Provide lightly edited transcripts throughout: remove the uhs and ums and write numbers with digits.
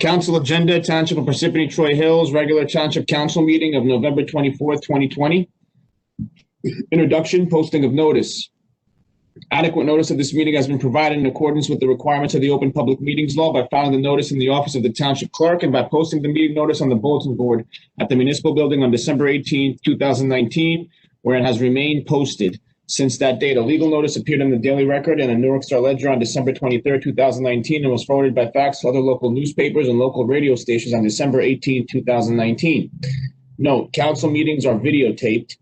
Council agenda, Township of Parsippany-Troy Hills, regular Township Council meeting of November 24th, 2020. Introduction, posting of notice. Adequate notice of this meeting has been provided in accordance with the requirements of the Open Public Meetings Law by filing the notice in the office of the Township Clerk and by posting the meeting notice on the bulletin board at the Municipal Building on December 18th, 2019, where it has remained posted. Since that date, a legal notice appeared in the Daily Record and the Newark Star Ledger on December 23rd, 2019, and was forwarded by fax to other local newspapers and local radio stations on December 18th, 2019. Note, council meetings are videotaped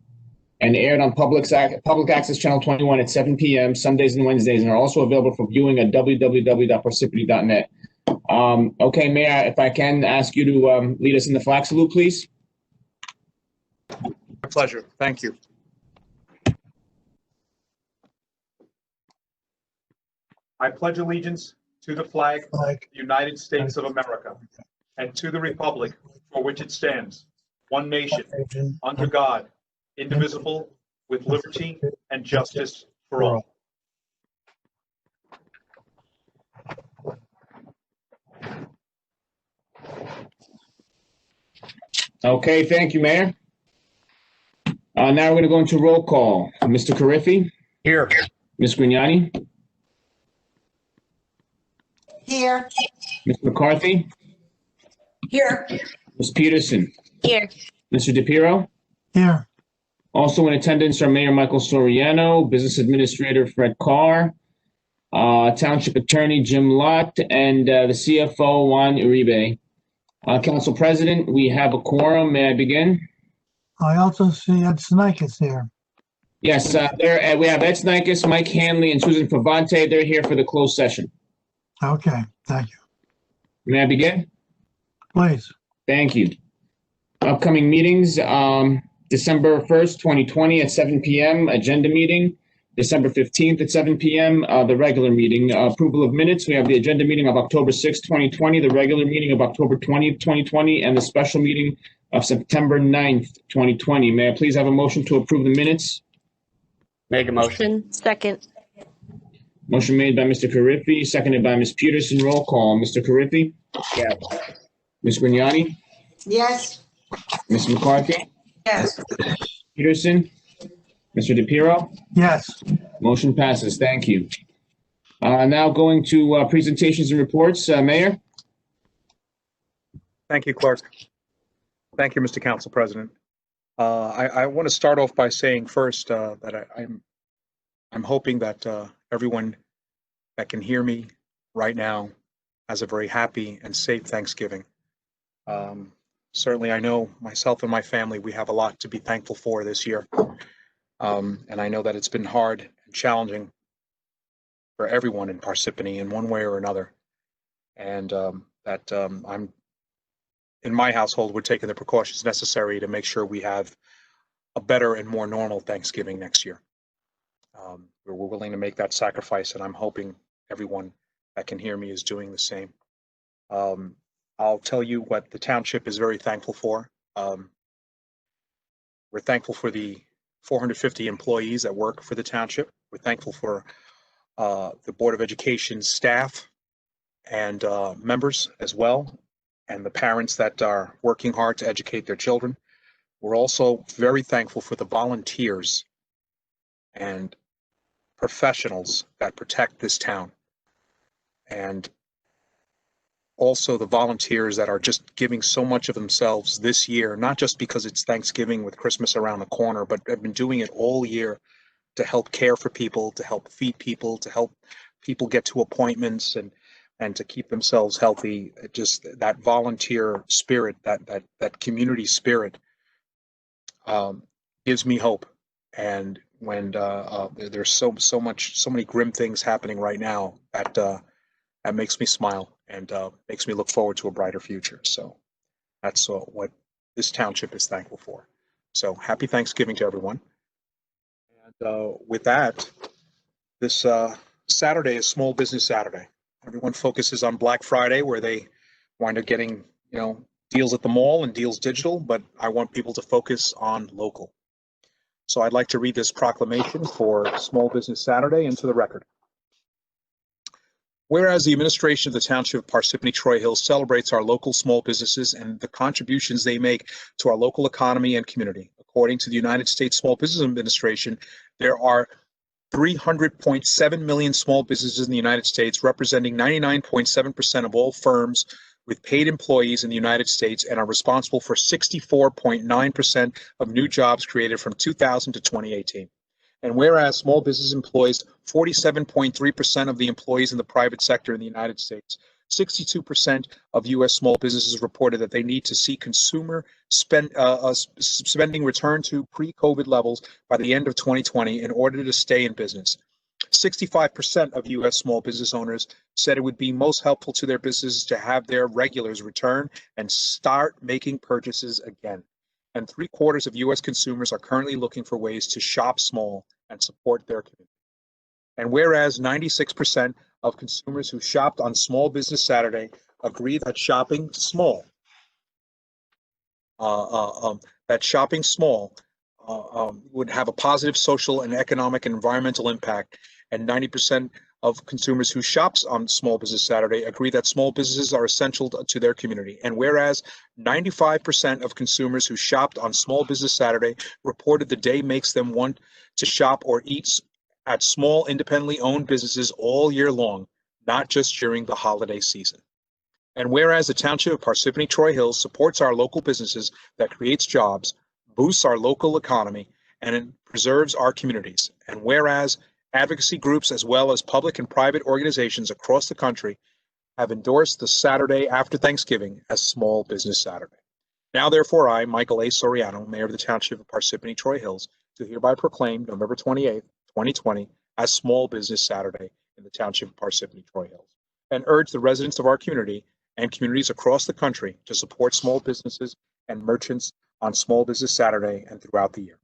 and aired on Public Access Channel 21 at 7 p.m. Sundays and Wednesdays, and are also available for viewing at www.parsippany.net. Okay, Mayor, if I can ask you to lead us in the flag salute, please. My pleasure. Thank you. I pledge allegiance to the flag of the United States of America and to the republic for which it stands, one nation, under God, indivisible, with liberty and justice for all. Okay, thank you, Mayor. Now we're going to go into roll call. Mr. Carriffy? Here. Ms. Grignani? Here. Ms. McCarthy? Here. Ms. Peterson? Here. Mr. DePiero? Here. Also in attendance are Mayor Michael Soriano, Business Administrator Fred Carr, Township Attorney Jim Lott, and the CFO Juan Uribe. Council President, we have a quorum. May I begin? I also see Ed Snikes here. Yes, we have Ed Snikes, Mike Hanley, and Susan Pavante. They're here for the closed session. Okay, thank you. May I begin? Please. Thank you. Upcoming meetings, December 1st, 2020 at 7 p.m., agenda meeting. December 15th at 7 p.m., the regular meeting. Approval of minutes, we have the agenda meeting of October 6th, 2020, the regular meeting of October 20th, 2020, and the special meeting of September 9th, 2020. May I please have a motion to approve the minutes? Make a motion. Second. Motion made by Mr. Carriffy, seconded by Ms. Peterson. Roll call. Mr. Carriffy? Yes. Ms. Grignani? Yes. Ms. McCarthy? Yes. Peterson? Mr. DePiero? Yes. Motion passes. Thank you. Now going to presentations and reports. Mayor? Thank you, Clerk. Thank you, Mr. Council President. I want to start off by saying first that I'm hoping that everyone that can hear me right now has a very happy and safe Thanksgiving. Certainly, I know myself and my family, we have a lot to be thankful for this year. And I know that it's been hard and challenging for everyone in Parsippany in one way or another. And I'm in my household, we're taking the precautions necessary to make sure we have a better and more normal Thanksgiving next year. We're willing to make that sacrifice, and I'm hoping everyone that can hear me is doing the same. I'll tell you what the township is very thankful for. We're thankful for the 450 employees that work for the township. We're thankful for the Board of Education staff and members as well, and the parents that are working hard to educate their children. We're also very thankful for the volunteers and professionals that protect this town, and also the volunteers that are just giving so much of themselves this year, not just because it's Thanksgiving with Christmas around the corner, but have been doing it all year to help care for people, to help feed people, to help people get to appointments and to keep themselves healthy. Just that volunteer spirit, that community spirit gives me hope. And when there's so many grim things happening right now, that makes me smile and makes me look forward to a brighter future. So that's what this township is thankful for. So happy Thanksgiving to everyone. And with that, this Saturday is Small Business Saturday. Everyone focuses on Black Friday, where they wind up getting, deals at the mall and deals digital, but I want people to focus on local. So I'd like to read this proclamation for Small Business Saturday into the record. Whereas the administration of the Township of Parsippany-Troy Hills celebrates our local small businesses and the contributions they make to our local economy and community. According to the United States Small Business Administration, there are 300.7 million small businesses in the United States, representing 99.7% of all firms with paid employees in the United States, and are responsible for 64.9% of new jobs created from 2000 to 2018. And whereas small business employs 47.3% of the employees in the private sector in the United States, 62% of U.S. small businesses reported that they need to see consumer spending return to pre-COVID levels by the end of 2020 in order to stay in business. 65% of U.S. small business owners said it would be most helpful to their businesses to have their regulars return and start making purchases again. And 3/4 of U.S. consumers are currently looking for ways to shop small and support their community. And whereas 96% of consumers who shopped on Small Business Saturday agree that shopping small would have a positive social and economic and environmental impact, and 90% of consumers who shops on Small Business Saturday agree that small businesses are essential to their community. And whereas 95% of consumers who shopped on Small Business Saturday reported the day makes them want to shop or eat at small independently owned businesses all year long, not just during the holiday season. And whereas the Township of Parsippany-Troy Hills supports our local businesses that creates jobs, boosts our local economy, and it preserves our communities. And whereas advocacy groups as well as public and private organizations across the country have endorsed the Saturday after Thanksgiving as Small Business Saturday. Now, therefore, I, Michael A. Soriano, Mayor of the Township of Parsippany-Troy Hills, do hereby proclaim November 28th, 2020 as Small Business Saturday in the Township of Parsippany-Troy Hills, and urge the residents of our community and communities across the country to support small businesses and merchants on Small Business Saturday and throughout the year.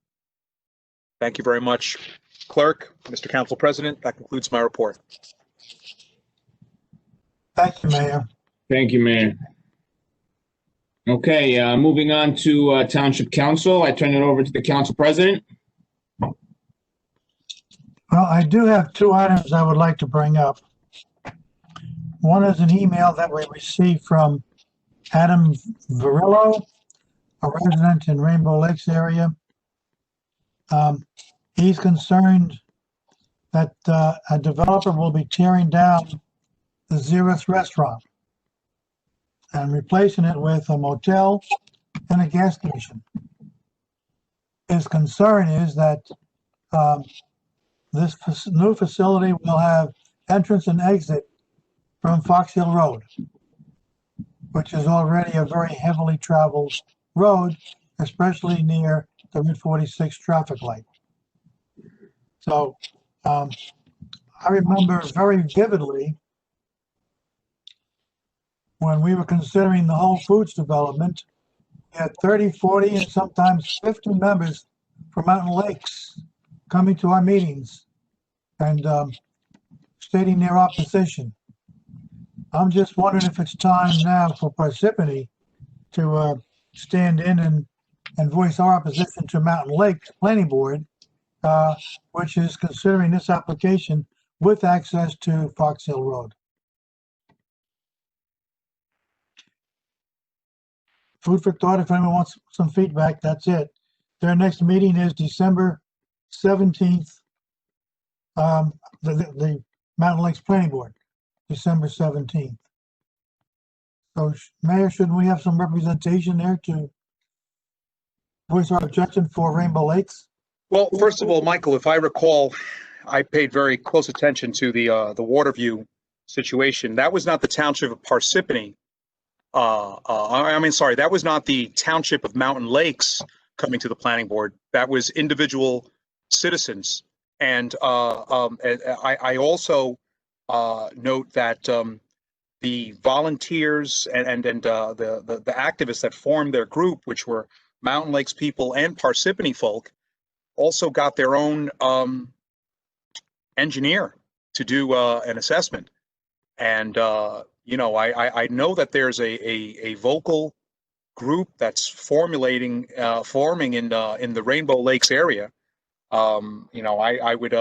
Thank you very much, Clerk, Mr. Council President. That concludes my report. Thank you, Mayor. Thank you, Mayor. Okay, moving on to Township Council. I turn it over to the Council President. Well, I do have two items I would like to bring up. One is an email that we received from Adam Varillo, a resident in Rainbow Lakes area. He's concerned that a developer will be tearing down the Xeris restaurant and replacing it with a motel and a gas station. His concern is that this new facility will have entrance and exit from Fox Hill Road, which is already a very heavily traveled road, especially near the Route 46 traffic light. So I remember very vividly when we were considering the Whole Foods development, we had 30, 40, and sometimes 50 members from Mountain Lakes coming to our meetings and stating their opposition. I'm just wondering if it's time now for Parsippany to stand in and voice our opposition to Mountain Lakes Planning Board, which is considering this application with access to Fox Hill Road. Food for thought. If anyone wants some feedback, that's it. Their next meeting is December 17th. The Mountain Lakes Planning Board, December 17th. So, Mayor, shouldn't we have some representation there to voice our objection for Rainbow Lakes? Well, first of all, Michael, if I recall, I paid very close attention to the Waterview situation. That was not the Township of Parsippany. That was not the Township of Mountain Lakes coming to the planning board. That was individual citizens. And I also note that the volunteers and the activists that formed their group, which were Mountain Lakes people and Parsippany folk, also got their own engineer to do an assessment. And you know, I know that there's a vocal group that's forming in the Rainbow Lakes area. You know, I would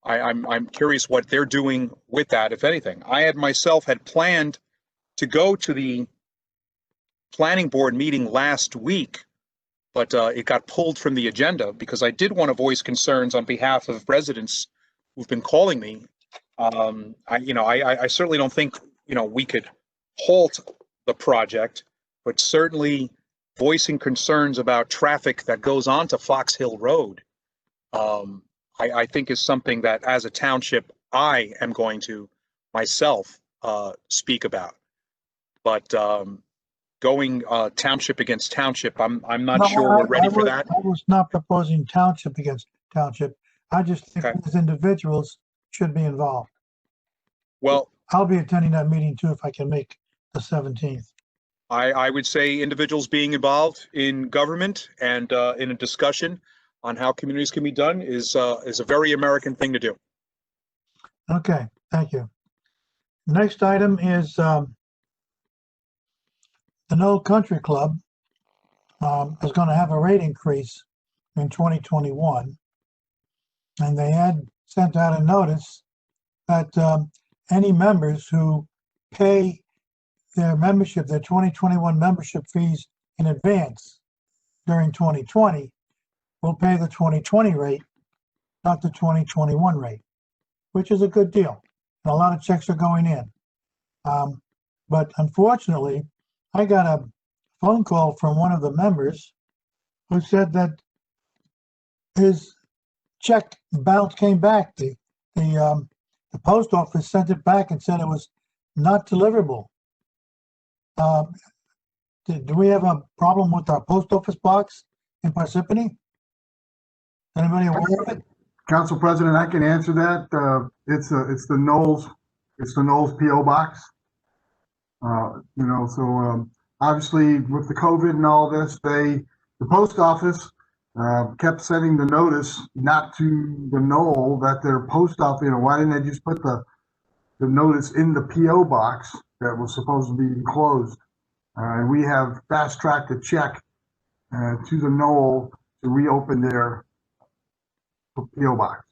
I'm curious what they're doing with that, if anything. I had planned to go to the planning board meeting last week, but it got pulled from the agenda because I did want to voice concerns on behalf of residents who've been calling me. I certainly don't think, we could halt the project, but certainly voicing concerns about traffic that goes onto Fox Hill Road, I think is something that as a township, I am going to myself speak about. But going township against township, I'm not No, sure we're ready for that. I was not proposing township against township. I just think Okay. these individuals should be involved. Well, I'll be attending that meeting too if I can make the 17th. I would say individuals being involved in government and in a discussion on how communities can be done is a very American thing to do. Okay, thank you. Next item is the Knoll Country Club is going to have a rate increase in 2021. And they had sent out a notice that any members who pay their 2021 membership fees in advance during 2020 will pay the 2020 rate, not the 2021 rate, which is a good deal. And a lot of checks are going in. But unfortunately, I got a phone call from one of the members who said that his check bounce came back. The post office sent it back and said it was not deliverable. Do we have a problem with our post office box in Parsippany? Anybody aware of it? Council President, I can answer that. It's the Knowles PO box. Obviously with the COVID and all this, the post office kept sending the notice not to the Knoll that their post office. Why didn't they just put the notice in the PO box that was supposed to be enclosed? And we have fast tracked a check to the Knoll to reopen their PO box.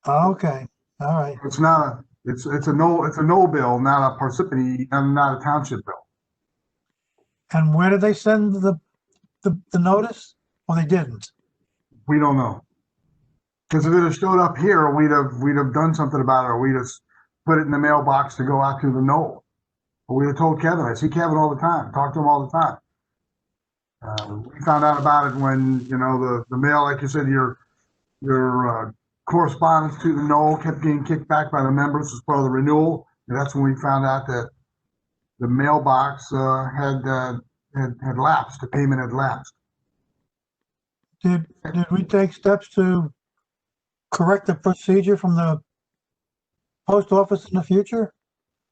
Okay, all right. It's not it's a Knoll bill, not a Parsippany, not a township bill. And where did they send the notice? Well, they didn't. We don't know, because if it had showed up here, we'd have done something about it, or we'd have put it in the mailbox to go out to the Knoll. But we'd have told Kevin. I see Kevin all the time, talk to him all the time. We found out about it when the mail, like you said, your correspondence to the Knoll kept getting kicked back by the members as part of the renewal. And that's when we found out that the mailbox had lapsed. The payment had lapsed. Did we take steps to correct the procedure from the post office in the future?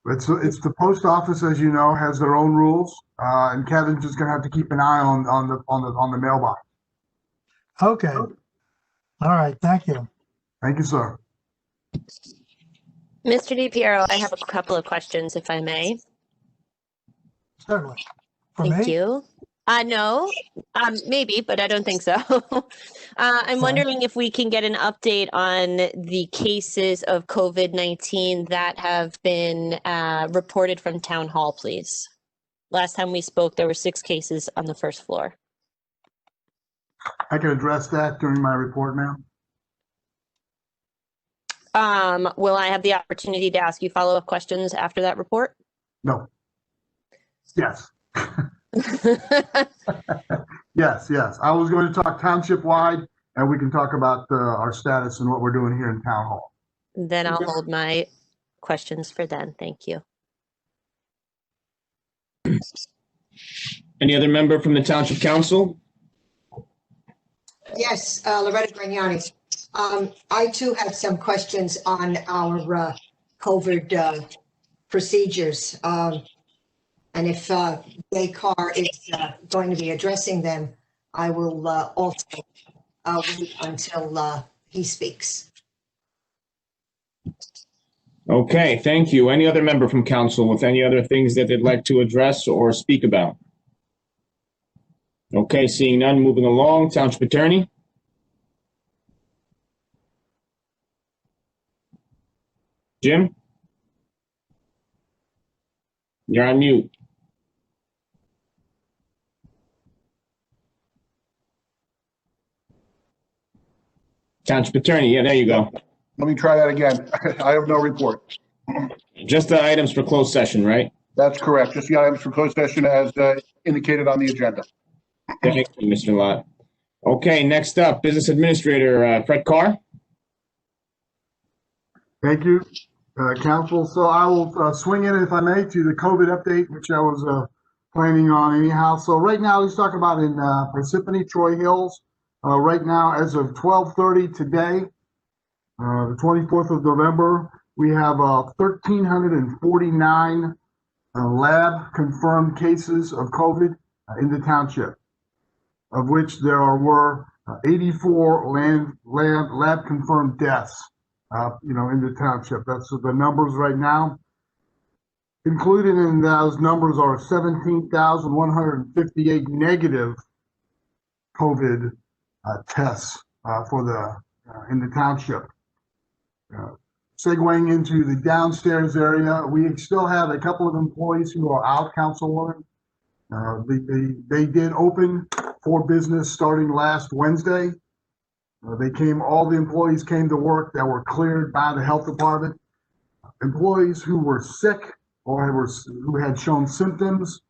It's the post office, as you know, has their own rules, and Kevin's just gonna have to keep an eye on the mailbox. Okay. All right. Thank you. Thank you, sir. Mr. DiPiero, I have a couple of questions, if I may. Certainly. For Thank me? you. No, maybe, but I don't think so. I'm Fine. wondering if we can get an update on the cases of COVID-19 that have been reported from Town Hall, please. Last time we spoke, there were 6 cases on the first floor. I can address that during my report, ma'am. Will I have the opportunity to ask you follow-up questions after that report? No. Yes. Yes. I was going to talk township-wide, and we can talk about our status and what we're doing here in Town Hall. Then I'll hold my questions for then. Thank you. Any other member from the Township Council? Yes, Loretta Grignani. I too have some questions on our COVID procedures. And if Descartes is going to be addressing them, I will also wait until he speaks. Okay, thank you. Any other member from council with any other things that they'd like to address or speak about? Okay, seeing none, moving along. Township Attorney? Jim? You're on mute. Township Attorney, yeah, there you go. Let me try that again. I have no report. Just the items for closed session, right? That's correct. Just the items for closed session as indicated on the agenda. Thank you, Mr. Lott. Okay, next up, Business Administrator Fred Carr. Thank you, Council. So I will swing in, if I may, to the COVID update, which I was planning on anyhow. So right now, let's talk about in Parsippany-Troy Hills. Right now, as of 12:30 today, the 24th of November, we have 1,349 lab confirmed cases of COVID in the township, of which there were 84 lab confirmed deaths, in the township. That's the numbers right now. Included in those numbers are 17,158 negative COVID tests in the township. Segueing into the downstairs area, we still have a couple of employees who are out, Councilwoman. They did open for business starting last Wednesday. All the employees came to work that were cleared by the health department. Employees who were sick or who had shown symptoms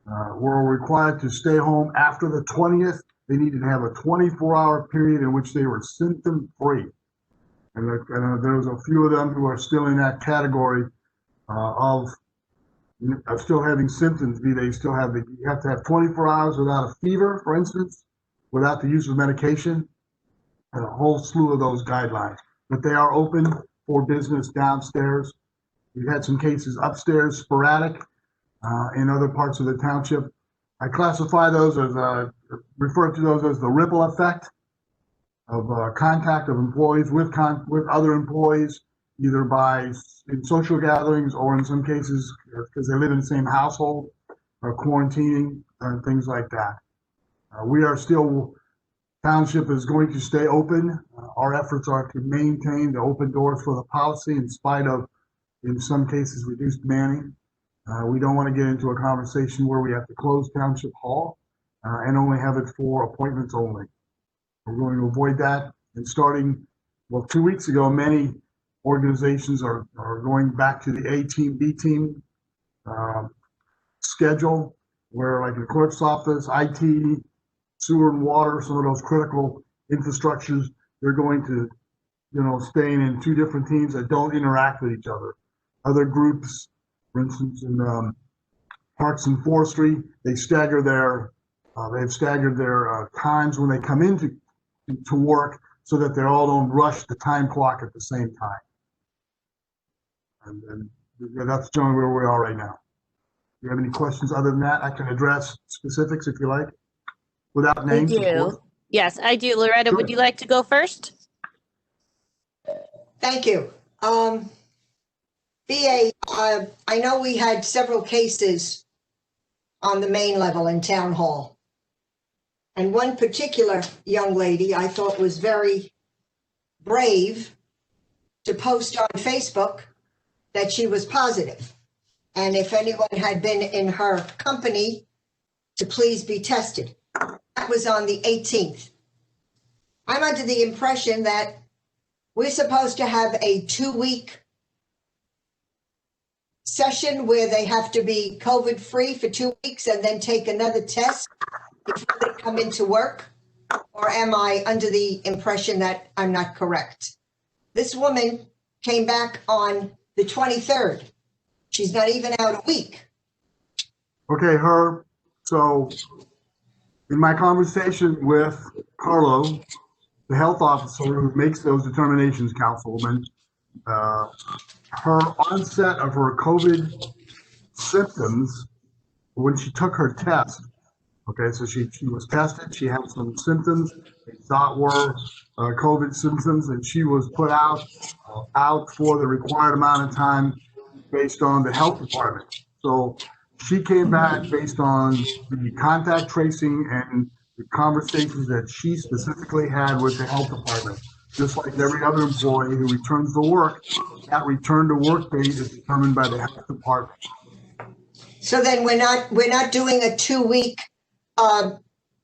were required to stay home after the 20th. They needed to have a 24-hour period in which they were symptom-free. And there's a few of them who are still in that category of still having symptoms. You have to have 24 hours without a fever, for instance, without the use of medication, and a whole slew of those guidelines. But they are open for business downstairs. We've had some cases upstairs, sporadic, in other parts of the township. I classify those as, refer to those as the ripple effect of contact of employees with other employees, either in social gatherings or in some cases because they live in the same household or quarantining and things like that. Township is going to stay open. Our efforts are to maintain the open doors for the policy in spite of, in some cases, reduced manning. We don't want to get into a conversation where we have to close Township Hall and only have it for appointments only. We're going to avoid that. And starting, 2 weeks ago, many organizations are going back to the A team, B team schedule, where like the clerk's office, IT, sewer and water, some of those critical infrastructures, they're going to, staying in two different teams that don't interact with each other. Other groups, for instance, in Parks and Forestry, they've staggered their times when they come into work so that they all don't rush the time clock at the same time. And that's generally where we are right now. Do you have any questions other than that? I can address specifics if you like, without names. I do. Yes, I do. Loretta, Sure. Would you like to go first? Thank you. BA, I know we had several cases on the main level in Town Hall. And one particular young lady I thought was very brave to post on Facebook that she was positive. And if anyone had been in her company, to please be tested. That was on the 18th. I'm under the impression that we're supposed to have a 2-week session where they have to be COVID-free for 2 weeks and then take another test before they come into work? Or am I under the impression that I'm not correct? This woman came back on the 23rd. She's not even out a week. Okay, so in my conversation with Carlo, the health officer who makes those determinations, Councilwoman, her onset of her COVID symptoms when she took her test. Okay, so she was tested. She had some symptoms they thought were COVID symptoms, and she was put out for the required amount of time based on the health department. So she came back based on the contact tracing and the conversations that she specifically had with the health department. just like every other employee who returns to work. That return to work date is determined by the health department. So then we're not doing a 2-week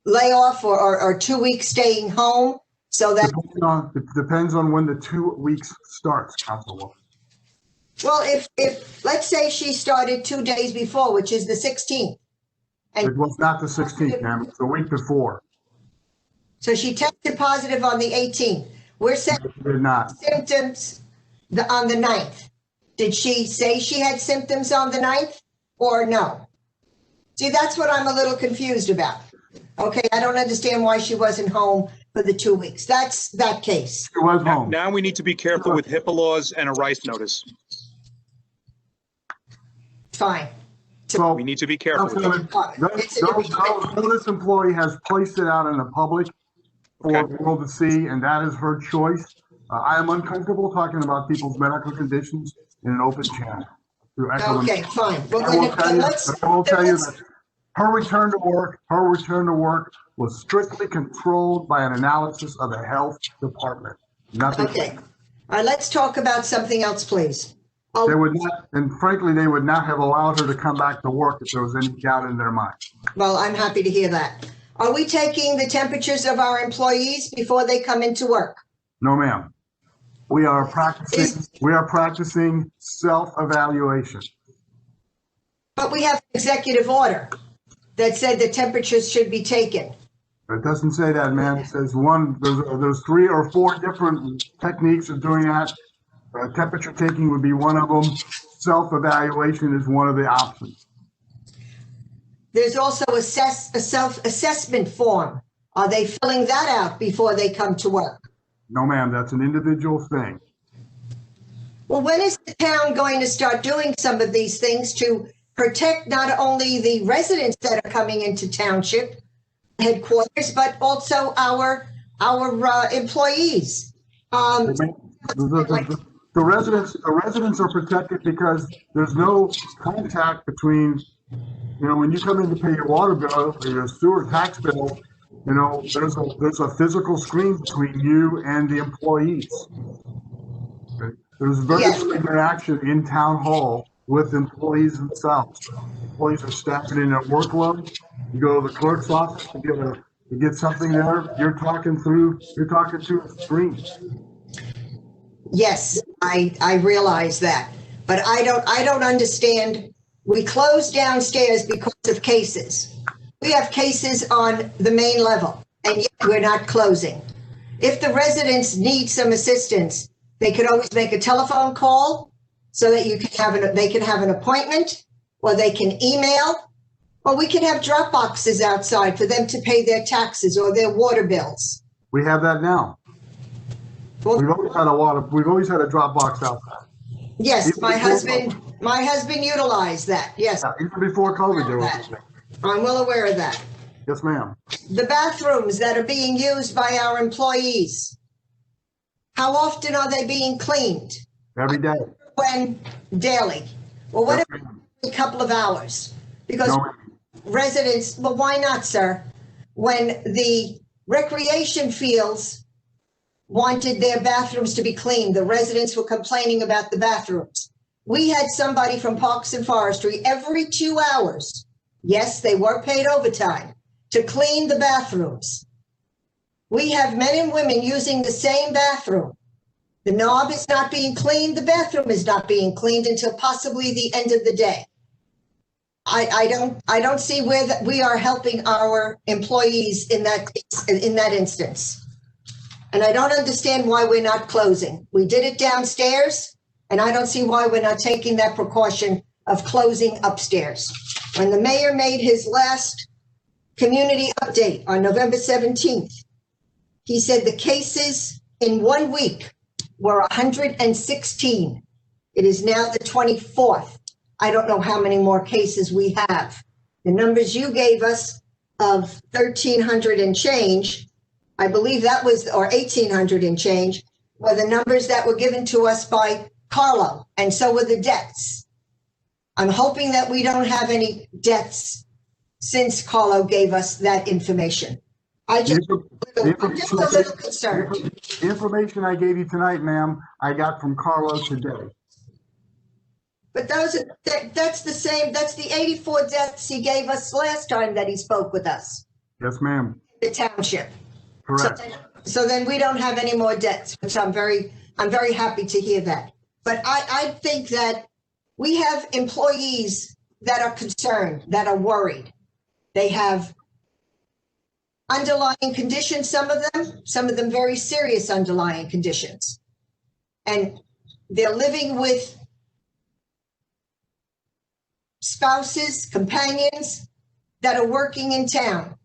layoff or 2 weeks staying home, so that, It depends on when the 2 weeks starts, Councilwoman. well, if let's say she started 2 days before, which is the 16th, It was not the 16th, ma'am, it's the week before. so she tested positive on the 18th. We're saying It did not. symptoms on the 9th. Did she say she had symptoms on the 9th or no? See, that's what I'm a little confused about. Okay, I don't understand why she wasn't home for the 2 weeks. That's that case. It was home. Now we need to be careful with HIPAA laws and a rice notice. Fine. So, We need to be careful with that. though this employee has placed it out in the public for Okay. the world to see, and that is her choice. I am uncomfortable talking about people's medical conditions in an open channel. through echo. Okay, fine. Well, I will then tell you, let's, I will tell you let's- that her return to work was strictly controlled by an analysis of the health department. Nothing. okay. All right, let's talk about something else, please. They would not, and frankly, they would not have allowed her to come back to work if there was any doubt in their mind. Well, I'm happy to hear that. Are we taking the temperatures of our employees before they come into work? No, ma'am. We are practicing self-evaluation. But we have an executive order that said the temperatures should be taken. It doesn't say that, ma'am. It says there's 3 or 4 different techniques of doing that. Temperature taking would be one of them. Self-evaluation is one of the options. There's also a self-assessment form. Are they filling that out before they come to work? No, ma'am, that's an individual thing. Well, when is the town going to start doing some of these things to protect not only the residents that are coming into Township headquarters, but also our employees? The residents are protected because there's no contact between, when you come in to pay your water bill or your sewer tax bill, there's a physical screen between you and the employees. Okay? There's very little interaction in town hall with employees themselves. Employees are staffing in their workload. You go to the clerk's office to get something there. You're talking to a screen. Yes, I realize that, but I don't understand. We closed downstairs because of cases. We have cases on the main level, and yet we're not closing. If the residents need some assistance, they could always make a telephone call so that they can have an appointment, or they can email, or we can have drop boxes outside for them to pay their taxes or their water bills. We have that now. Well, We've always had a drop box outside. yes, Even my before husband utilized that. Yes, Even before COVID, there was. I'm well aware of that. Yes, ma'am. The bathrooms that are being used by our employees, how often are they being cleaned? Every day. When daily? Well, what Yes, if ma'am. a couple of hours? Because No, ma'am. residents, well, why not, sir? When the recreation fields wanted their bathrooms to be cleaned, the residents were complaining about the bathrooms. We had somebody from Parks and Forestry every 2 hours. Yes, they were paid overtime to clean the bathrooms. We have men and women using the same bathroom. The knob is not being cleaned. The bathroom is not being cleaned until possibly the end of the day. I don't see where we are helping our employees in that instance. And I don't understand why we're not closing. We did it downstairs, and I don't see why we're not taking that precaution of closing upstairs. When the mayor made his last community update on November 17th, he said the cases in 1 week were 116. It is now the 24th. I don't know how many more cases we have. The numbers you gave us of 1,300 and change, I believe that was, or 1,800 and change, were the numbers that were given to us by Carlo, and so were the deaths. I'm hoping that we don't have any deaths since Carlo gave us that information. I The just, infor- I'm just a little concerned. the information I gave you tonight, ma'am, I got from Carlo today. But that's the same, that's the 84 deaths he gave us last time that he spoke with us, Yes, ma'am. the township. Correct. So then we don't have any more debts, which I'm very happy to hear that. But I think that we have employees that are concerned, that are worried. They have underlying conditions, some of them very serious underlying conditions. And they're living with spouses, companions that are working in town.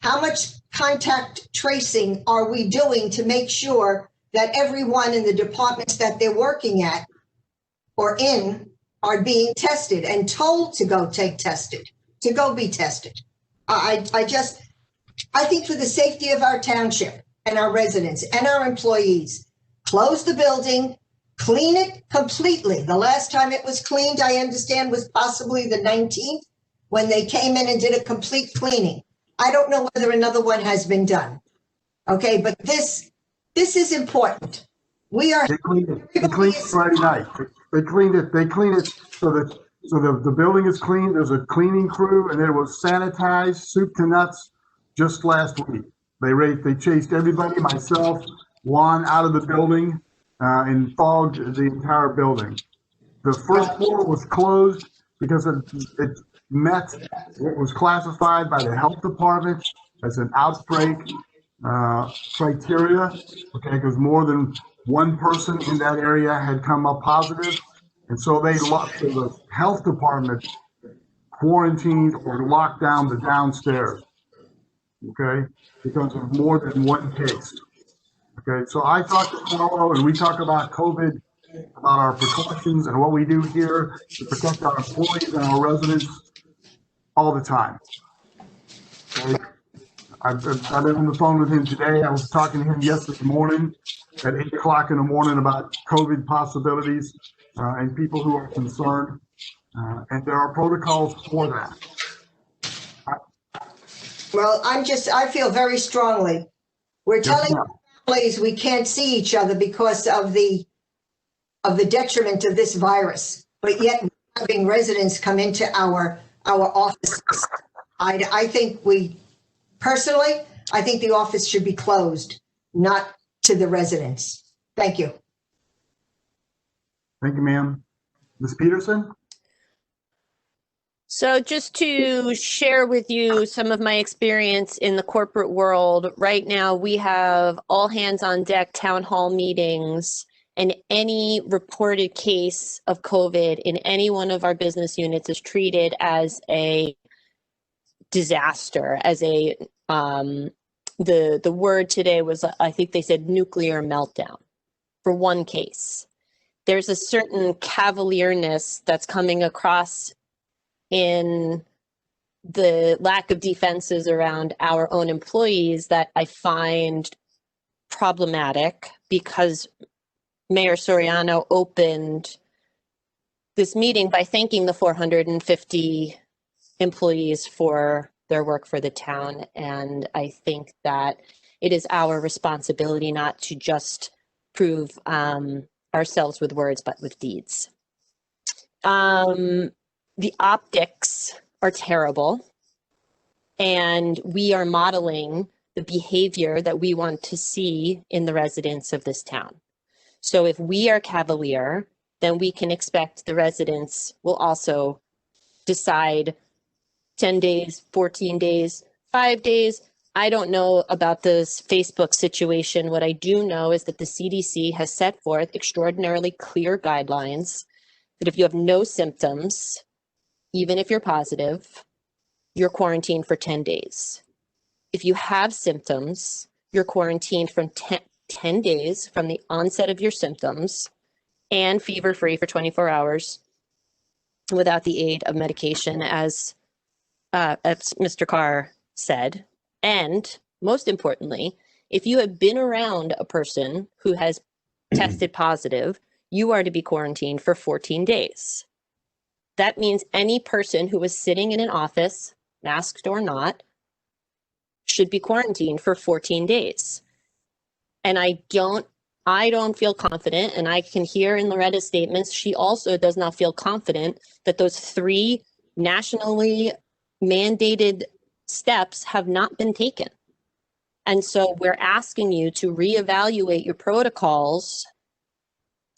How much contact tracing are we doing to make sure that everyone in the departments that they're working at or in are being tested and told to go be tested? I think for the safety of our township and our residents and our employees, close the building, clean it completely. The last time it was cleaned, I understand, was possibly the 19th when they came in and did a complete cleaning. I don't know whether another one has been done. Okay, but this is important. We are. They cleaned it Friday night. They cleaned it so that the building is clean. There's a cleaning crew, and it was sanitized, soup to nuts, just last week. They chased everybody, myself, Juan, out of the building, and fogged the entire building. The first floor was closed because it met what was classified by the health department as an outbreak criteria, okay, because more than one person in that area had come up positive. And so the health department quarantined or locked down the downstairs, okay, because of more than one case. Okay, so I talked to Carlo and we talk about COVID, about our precautions and what we do here to protect our employees and our residents all the time. Okay? I've been on the phone with him today. I was talking to him yesterday morning at 8 o'clock in the morning about COVID possibilities and people who are concerned. And there are protocols for that. Well, I feel very strongly. We're telling families we can't see each other because of the detriment of this virus, but yet having residents come into our offices. I think personally, I think the office should be closed, not to the residents. Thank you. Thank you, ma'am. Ms. Peterson? So just to share with you some of my experience in the corporate world, right now we have all hands on deck town hall meetings, and any reported case of COVID in any one of our business units is treated as a disaster, as a the word today was, I think they said, nuclear meltdown for one case. There's a certain cavalierness that's coming across in the lack of defenses around our own employees that I find problematic, because Mayor Soriano opened this meeting by thanking the 450 employees for their work for the town. And I think that it is our responsibility not to just prove ourselves with words, but with deeds. The optics are terrible, and we are modeling the behavior that we want to see in the residents of this town. So if we are cavalier, then we can expect the residents will also decide 10 days, 14 days, 5 days. I don't know about this Facebook situation. What I do know is that the CDC has set forth extraordinarily clear guidelines that if you have no symptoms, even if you're positive, you're quarantined for 10 days. If you have symptoms, you're quarantined from 10 days from the onset of your symptoms and fever-free for 24 hours without the aid of medication, as Mr. Carr said. And most importantly, if you have been around a person who has tested positive, you are to be quarantined for 14 days. That means any person who was sitting in an office, masked or not, should be quarantined for 14 days. And I don't feel confident, and I can hear in Loretta's statements, she also does not feel confident that those 3 nationally mandated steps have not been taken. And so we're asking you to reevaluate your protocols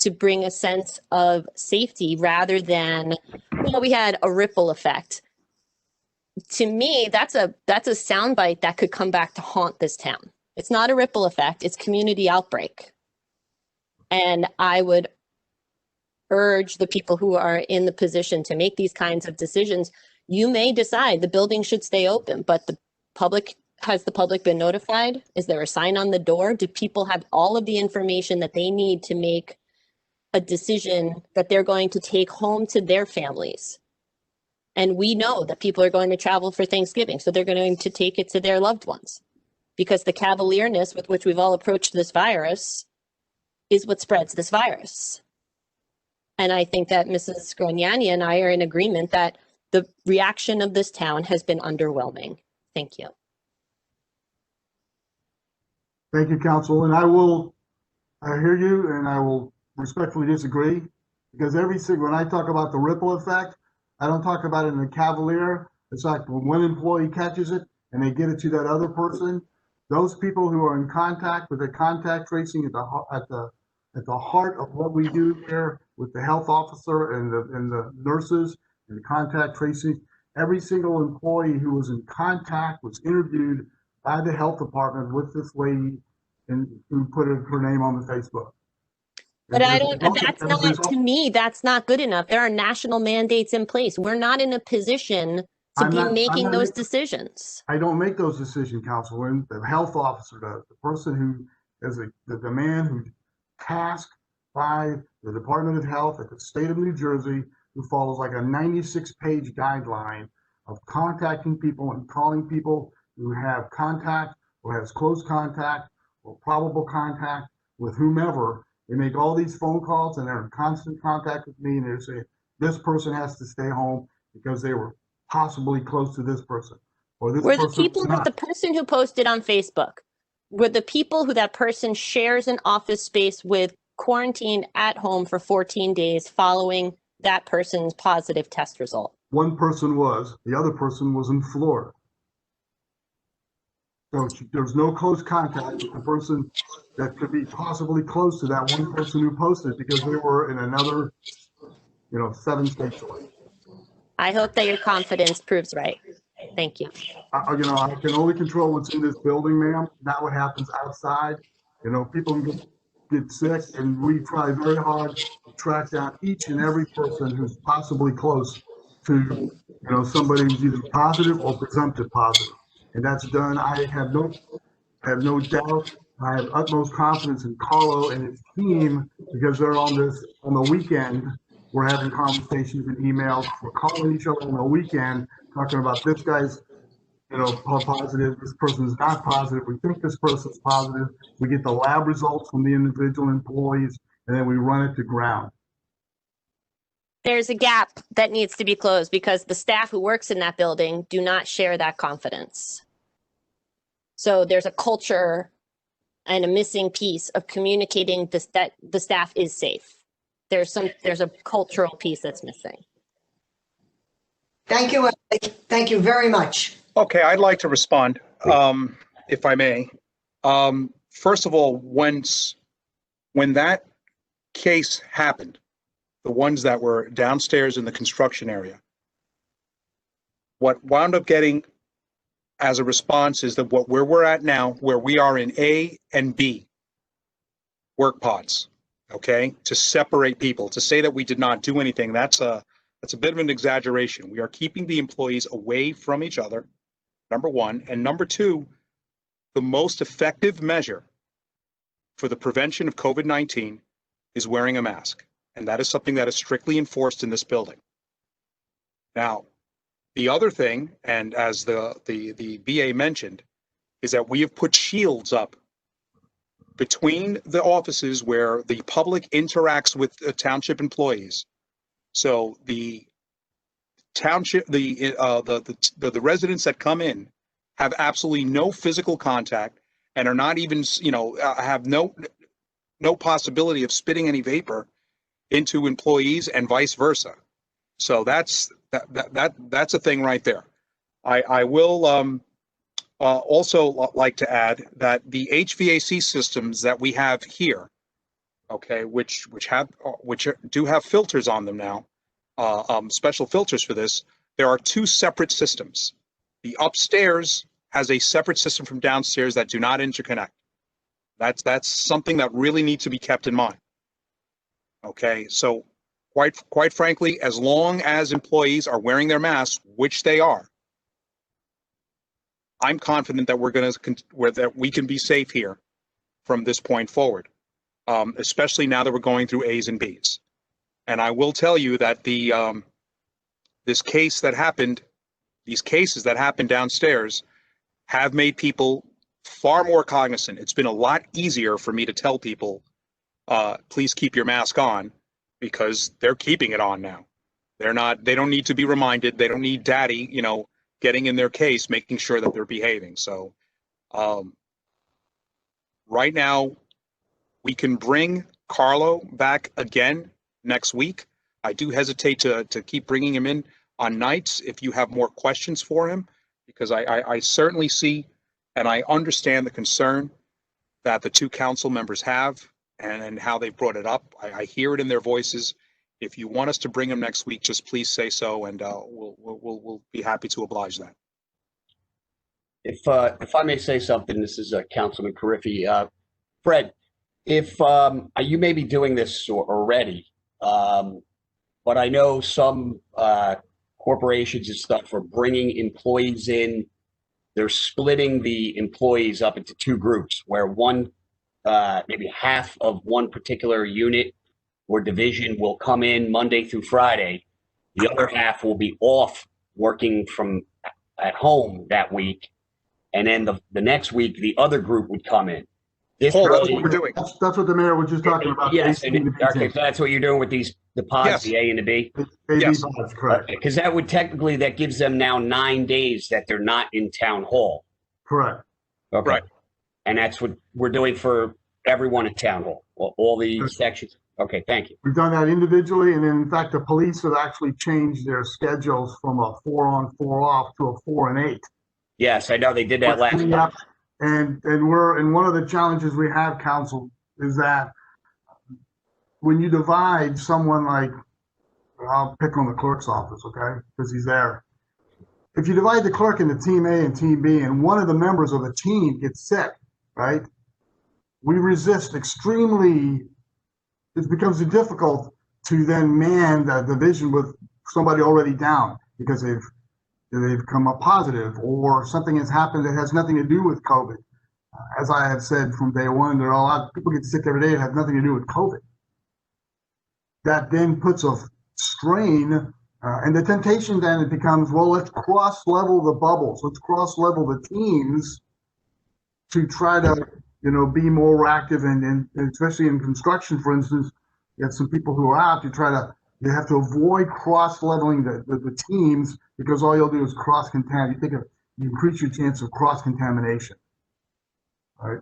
to bring a sense of safety rather than, well, we had a ripple effect. To me, that's a soundbite that could come back to haunt this town. It's not a ripple effect, it's community outbreak. And I would urge the people who are in the position to make these kinds of decisions, you may decide the building should stay open, but has the public been notified? Is there a sign on the door? Do people have all of the information that they need to make a decision that they're going to take home to their families? And we know that people are going to travel for Thanksgiving, so they're going to take it to their loved ones, because the cavalierness with which we've all approached this virus is what spreads this virus. And I think that Mrs. Grignani and I are in agreement that the reaction of this town has been underwhelming. Thank you. Thank you, Council. And I hear you, and I will respectfully disagree, because when I talk about the ripple effect, I don't talk about it in a cavalier. It's like when one employee catches it and they get it to that other person. Those people who are in contact with the contact tracing at the heart of what we do here with the health officer and the nurses and the contact tracing, every single employee who was in contact was interviewed by the health department with this lady and who put her name on the Facebook. But to me, that's not good enough. There are national mandates in place. We're not in a position to be making those decisions. I don't make those decisions, Councilwoman. The health officer does. The person who is the man who's tasked by the Department of Health at the state of New Jersey, who follows like a 96-page guideline of contacting people and calling people who have contact or has close contact or probable contact with whomever. They make all these phone calls and they're in constant contact with me, and they're saying this person has to stay home because they were possibly close to this person, or this Were the person people that the person who posted on Facebook, were the people who that person shares an office space with quarantined at home for 14 days following that person's positive test result? One person was, the other person was in Florida. So there's no close contact with the person that could be possibly close to that one person who posted, because they were in another, 7 states away. I hope that your confidence proves right. Thank you. I can only control what's in this building, ma'am, not what happens outside. People can get sick, and we try very hard to track down each and every person who's possibly close to, somebody who's either positive or presumptive positive. And that's done. I have no doubt. I have utmost confidence in Carlo and his team, because they're on the weekend. We're having conversations and emails. We're calling each other on the weekend, talking about this guy's, positive. This person's not positive. We think this person's positive. We get the lab results from the individual employees, and then we run it to ground. There's a gap that needs to be closed because the staff who works in that building do not share that confidence. So there's a culture and a missing piece of communicating that the staff is safe. There's a cultural piece that's missing. Thank you. Thank you very much. Okay, I'd like to respond, if I may. First of all, when that case happened, the ones that were downstairs in the construction area, what wound up getting as a response is that where we're at now, where we are in A and B work pods, okay, to separate people, to say that we did not do anything, that's a bit of an exaggeration. We are keeping the employees away from each other, number one. And number two, the most effective measure for the prevention of COVID-19 is wearing a mask. And that is something that is strictly enforced in this building. Now, the other thing, and as the BA mentioned, is that we have put shields up between the offices where the public interacts with the township employees. So the township, the residents that come in have absolutely no physical contact and are not even, have no possibility of spitting any vapor into employees and vice versa. So that's a thing right there. I will also like to add that the HVAC systems that we have here, okay, which do have filters on them now, special filters for this. There are two separate systems. The upstairs has a separate system from downstairs that do not interconnect. That's something that really needs to be kept in mind. Okay, so quite frankly, as long as employees are wearing their masks, which they are, I'm confident that that we can be safe here from this point forward, especially now that we're going through A's and B's. And I will tell you that these cases that happened downstairs have made people far more cognizant. It's been a lot easier for me to tell people, please keep your mask on, because they're keeping it on now. They don't need to be reminded. They don't need daddy, getting in their case, making sure that they're behaving. So right now, we can bring Carlo back again next week. I do hesitate to keep bringing him in on nights if you have more questions for him, because I certainly see and I understand the concern that the two council members have and how they brought it up. I hear it in their voices. If you want us to bring him next week, just please say so, and we'll be happy to oblige that. If I may say something, this is Councilman Carriffy. Fred, if you may be doing this already, but I know some corporations and stuff are bringing employees in. They're splitting the employees up into two groups, where one, maybe half of one particular unit or division will come in Monday through Friday. The other half will be off working from at home that week. And then the next week, the other group would come in. That's what we're doing. That's what the mayor was just talking about. Yes, okay, so that's what you're doing with these, the pods, yes. The A and the B? Yes, that's correct. Because that would technically, that gives them now 9 days that they're not in town hall. Correct. Okay. Right. And that's what we're doing for everyone at town hall, all the sections. Okay, thank you. We've done that individually, and in fact, the police have actually changed their schedules from a 4 on 4 off to a 4 and 8. Yes, I know they did that last time. And one of the challenges we have, council, is that when you divide someone like, I'll pick on the clerk's office, okay, because he's there. If you divide the clerk into team A and team B, and one of the members of the team gets sick, right? We resist extremely. It becomes difficult to then man the division with somebody already down because they've come up positive, or something has happened that has nothing to do with COVID. As I have said from day one, there are a lot of people get sick every day that have nothing to do with COVID. That then puts a strain, and the temptation then it becomes, well, let's cross-level the bubbles, let's cross-level the teams to try to, be more active, and especially in construction, for instance, you have some people who are out, you have to avoid cross-leveling the teams, because all you'll do is cross-contaminate. You increase your chance of cross-contamination, right?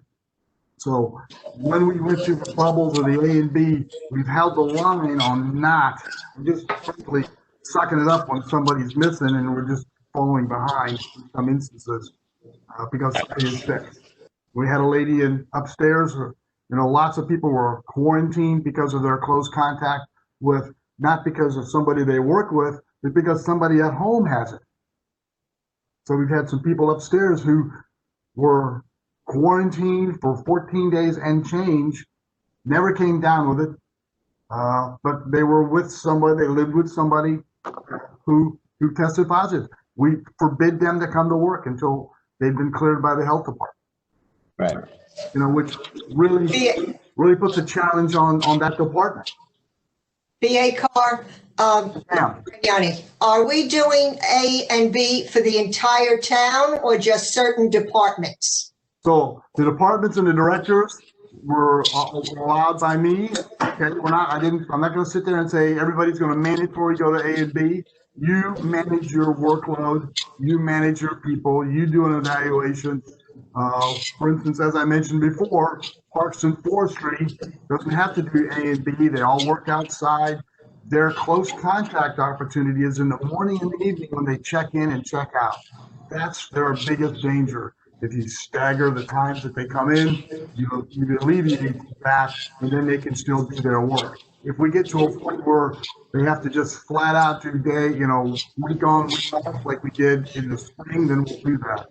So when we went through the bubbles of the A and B, we've held the line on not just simply sucking it up when somebody's missing, and we're just falling behind in some instances because somebody is sick. We had a lady upstairs, lots of people were quarantined because of their close contact with, not because of somebody they work with, but because somebody at home has it. So we've had some people upstairs who were quarantined for 14 days and change, never came down with it, but they were with somebody, they lived with somebody who tested positive. We forbid them to come to work until they've been cleared by the health department. Right. Which really puts a challenge on that department. BA Carr, Yanni, are we doing A and B for the entire town or just certain departments? So the departments and the directors, were allowed by me. Okay, I'm not gonna sit there and say everybody's gonna mandatory go to A and B. You manage your workload, you manage your people, you do an evaluation. For instance, as I mentioned before, Parks and Forestry doesn't have to do A and B. They all work outside. Their close contact opportunity is in the morning and the evening when they check in and check out. That's their biggest danger. If you stagger the times that they come in, you alleviate that, and then they can still do their work. If we get to a point where they have to just flat out do week on, week off, like we did in the spring, then we'll do that.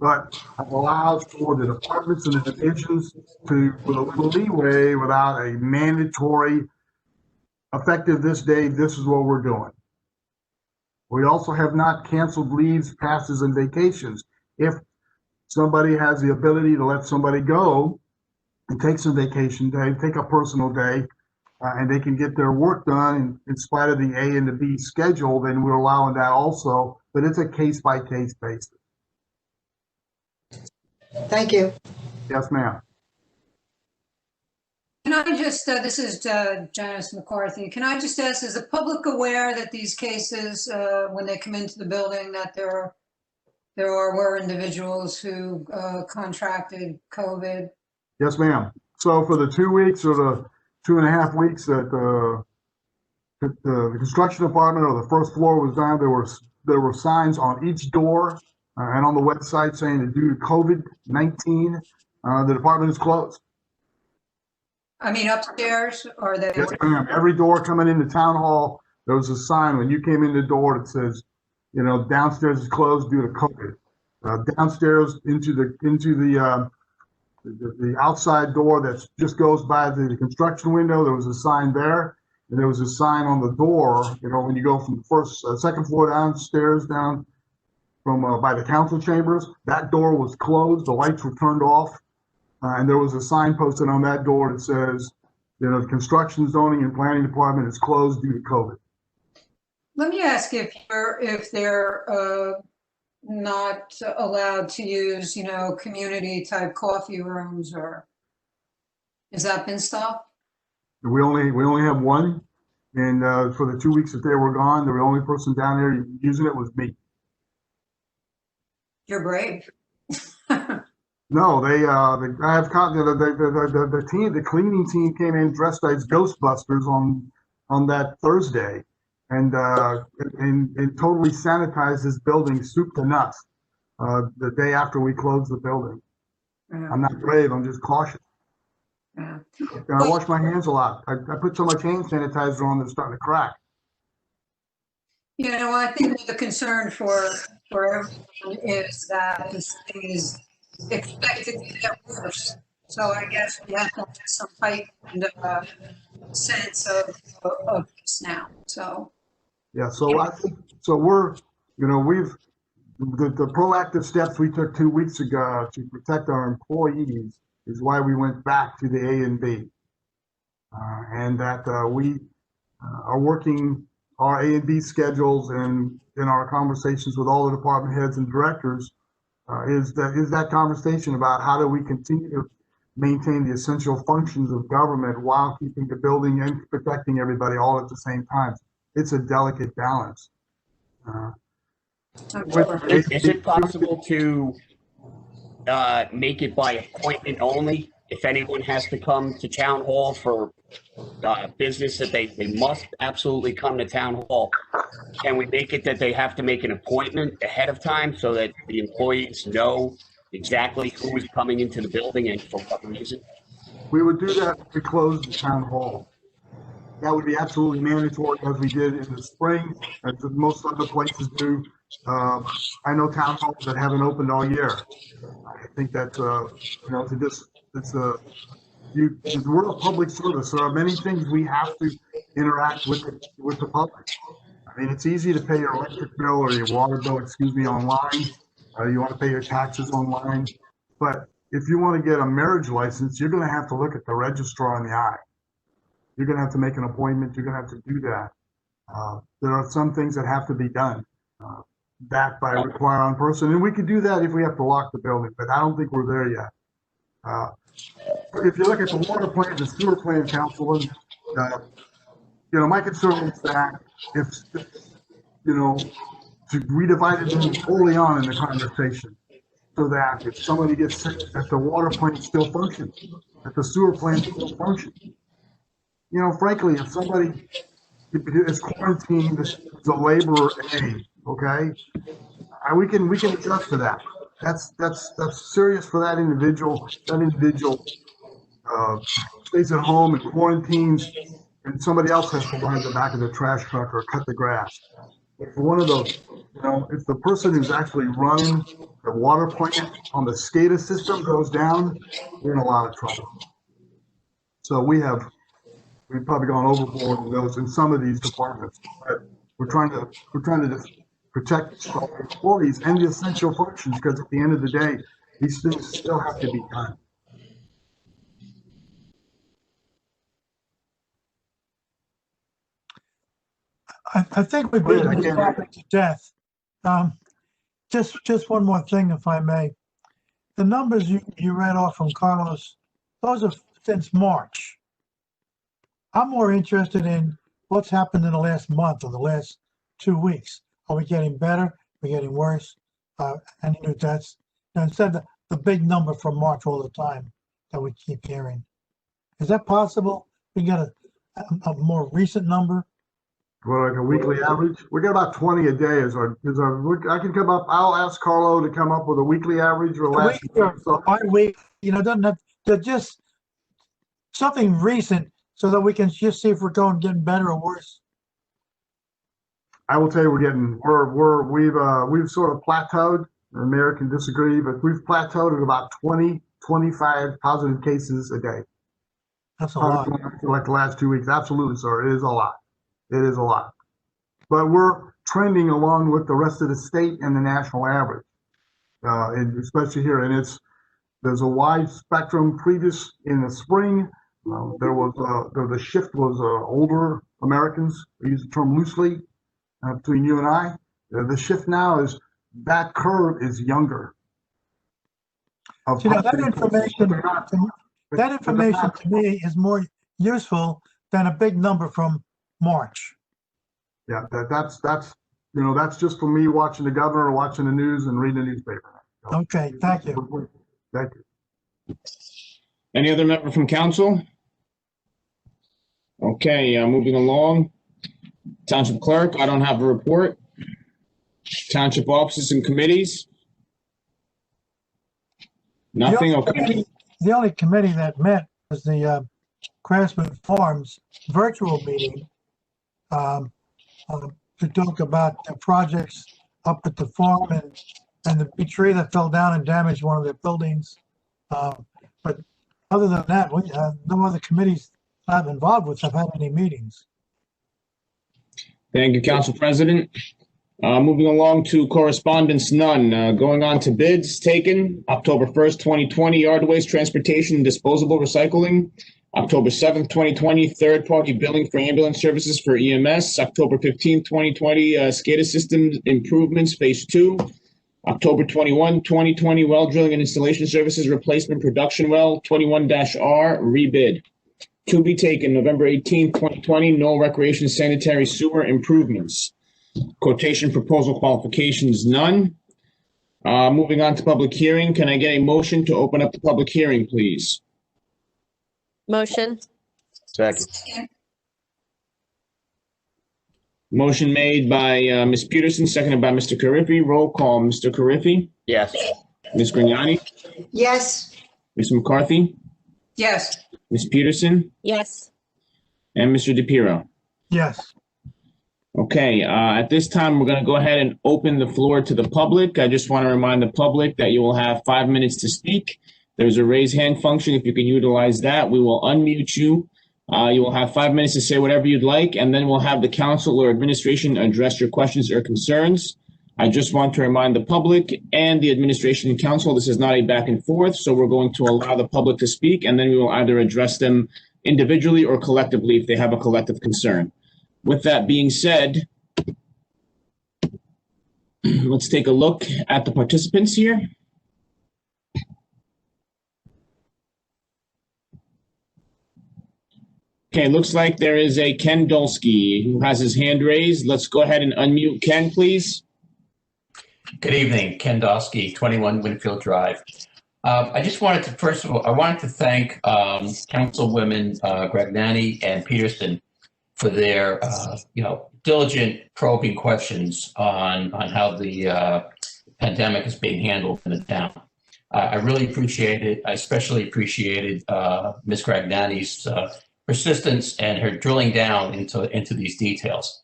But it allows for the departments and the divisions to, with a little leeway, without a mandatory, effective this day, this is what we're doing. We also have not canceled leaves, passes, and vacations. If somebody has the ability to let somebody go and take some vacation day, take a personal day, and they can get their work done in spite of the A and the B schedule, then we're allowing that also, but it's a case-by-case basis. Thank you. Yes, ma'am. Can I just, this is Janice McCarthy. Can I just ask, is the public aware that these cases, when they come into the building, that were individuals who contracted COVID? Yes, ma'am. So for the 2 weeks or the 2.5 weeks that the construction department or the first floor was down, there were signs on each door and on the website saying that due to COVID-19, the department is closed. I mean, upstairs, or they? Yes, ma'am. Every door coming into town hall, there was a sign when you came in the door that says, downstairs is closed due to COVID. Downstairs into the outside door that just goes by the construction window, there was a sign there, and there was a sign on the door. When you go from the second floor downstairs down from by the council chambers, that door was closed. The lights were turned off. And there was a sign posted on that door that says, the construction, zoning, and planning department is closed due to COVID. Let me ask if they're not allowed to use, community type coffee rooms, or has that been stopped? We only have one, and for the 2 weeks that they were gone, the only person down there using it was me. You're brave. No, I have the team, the cleaning team came in dressed as Ghostbusters on that Thursday, and totally sanitized this building soup to nuts the day after we closed the building. Yeah. I'm not brave, I'm just cautious. Yeah. I wash my hands a lot. I put so much hand sanitizer on that it's starting to crack. I think the concern for everyone is that this thing is expected to get worse. So I guess we have to have some heightened sense of this now. So yeah, so I think we're we've the proactive steps we took 2 weeks ago to protect our employees is why we went back to the A and B, and that we are working our A and B schedules, and in our conversations with all the department heads and directors. Is that conversation about how do we continue to maintain the essential functions of government while keeping the building and protecting everybody all at the same time. It's a delicate balance. Is it possible to make it by appointment only? If anyone has to come to town hall for business that they must absolutely come to town hall, can we make it that they have to make an appointment ahead of time so that the employees know exactly who is coming into the building and for what reason? We would do that if we closed the town hall. That would be absolutely mandatory, as we did in the spring, as most other places do. I know town halls that haven't opened all year. I think that's we're a public service. There are many things we have to interact with the public. I mean, it's easy to pay your electric bill or your water bill, online. You want to pay your taxes online. But if you want to get a marriage license, you're going to have to look at the registrar in the eye. You're going to have to make an appointment. You're going to have to do that. There are some things that have to be done backed by a required on person. And we could do that if we have to lock the building, but I don't think we're there yet. If you look at the water plant, the sewer plant, Councilman, my concern is that if, to redivide it early on in the conversation, so that if somebody gets sick, that the water plant still functions, that the sewer plant still functions. Frankly, if somebody is quarantined as a laborer A, okay, we can adjust to that. That's serious for that individual. That individual stays at home and quarantines, and somebody else has to run the back of the trash truck or cut the grass. If one of those, if the person who's actually running the water plant on the SCADA system goes down, we're in a lot of trouble. So we've probably gone overboard with those in some of these departments. But we're trying to protect our employees and the essential functions, because at the end of the day, these things still have to be done. I think we've beaten this topic to death. Just one more thing, if I may. The numbers you read off from Carlos, those are since March. I'm more interested in what's happened in the last month or the last 2 weeks. Are we getting better? Are we getting worse? Any new deaths? Now, instead of the big number from March all the time that we keep hearing. Is that possible? We get a more recent number? Well, like a weekly average? We got about 20 a day I can come up, I'll ask Carlo to come up with a weekly average or last week. So by week, doesn't have, they're just something recent so that we can just see if we're getting better or worse. I will tell you, we've sort of plateaued. The mayor can disagree, but we've plateaued at about 20, 25 positive cases a day. That's a lot. Like the last 2 weeks. Absolutely, sir. It is a lot. It is a lot. But we're trending along with the rest of the state and the national average, and especially here. And there's a wide spectrum. Previous in the spring, the shift was older Americans. We use the term loosely between you and I. The shift now is that curve is younger. That information to me is more useful than a big number from March. Yeah, that's just for me watching the governor or watching the news and reading the newspaper. Okay, thank you. Thank you. Any other member from council? Okay, moving along. Township clerk, I don't have a report. Township offices and committees? Nothing, okay. The only committee that met was the Craftsman Farms virtual meeting to talk about the projects up at the farm and the big tree that fell down and damaged one of their buildings. But other than that, no other committees I'm involved with have had any meetings. Thank you, Council President. Moving along to correspondence, none. Going on to bids taken, October 1st, 2020, yard waste, transportation, and disposable recycling. October 7th, 2020, third-party billing for ambulance services for EMS. October 15th, 2020, SCADA systems improvements, phase 2. October 21, 2020, well drilling and installation services replacement production well, 21-R, rebid. To be taken, November 18th, 2020, no recreation sanitary sewer improvements. Quotation proposal qualifications, none. Moving on to public hearing, can I get a motion to open up the public hearing, please? Motion. Second. Motion made by Ms. Peterson, seconded by Mr. Carriffy. Roll call, Mr. Carriffy, Yes. Ms. Grignani, Yes, Ms. McCarthy, Yes, Ms. Peterson, Yes. and Mr. DePiero. Yes. Okay, at this time, we're going to go ahead and open the floor to the public. I just want to remind the public that you will have 5 minutes to speak. There's a raise hand function. If you can utilize that, we will unmute you. You will have 5 minutes to say whatever you'd like, and then we'll have the council or administration address your questions or concerns. I just want to remind the public and the administration and council, this is not a back and forth, so we're going to allow the public to speak, and then we will either address them individually or collectively if they have a collective concern. With that being said, let's take a look at the participants here. Okay, looks like there is a Ken Dolsky who has his hand raised. Let's go ahead and unmute Ken, please. Good evening, Ken Dosky, 21 Winfield Drive. I just wanted to, first of all, I wanted to thank Councilwomen Gragnani and Peterson for their, diligent probing questions on how the pandemic is being handled in the town. I really appreciate it. I especially appreciated Ms. Gragnani's persistence and her drilling down into these details.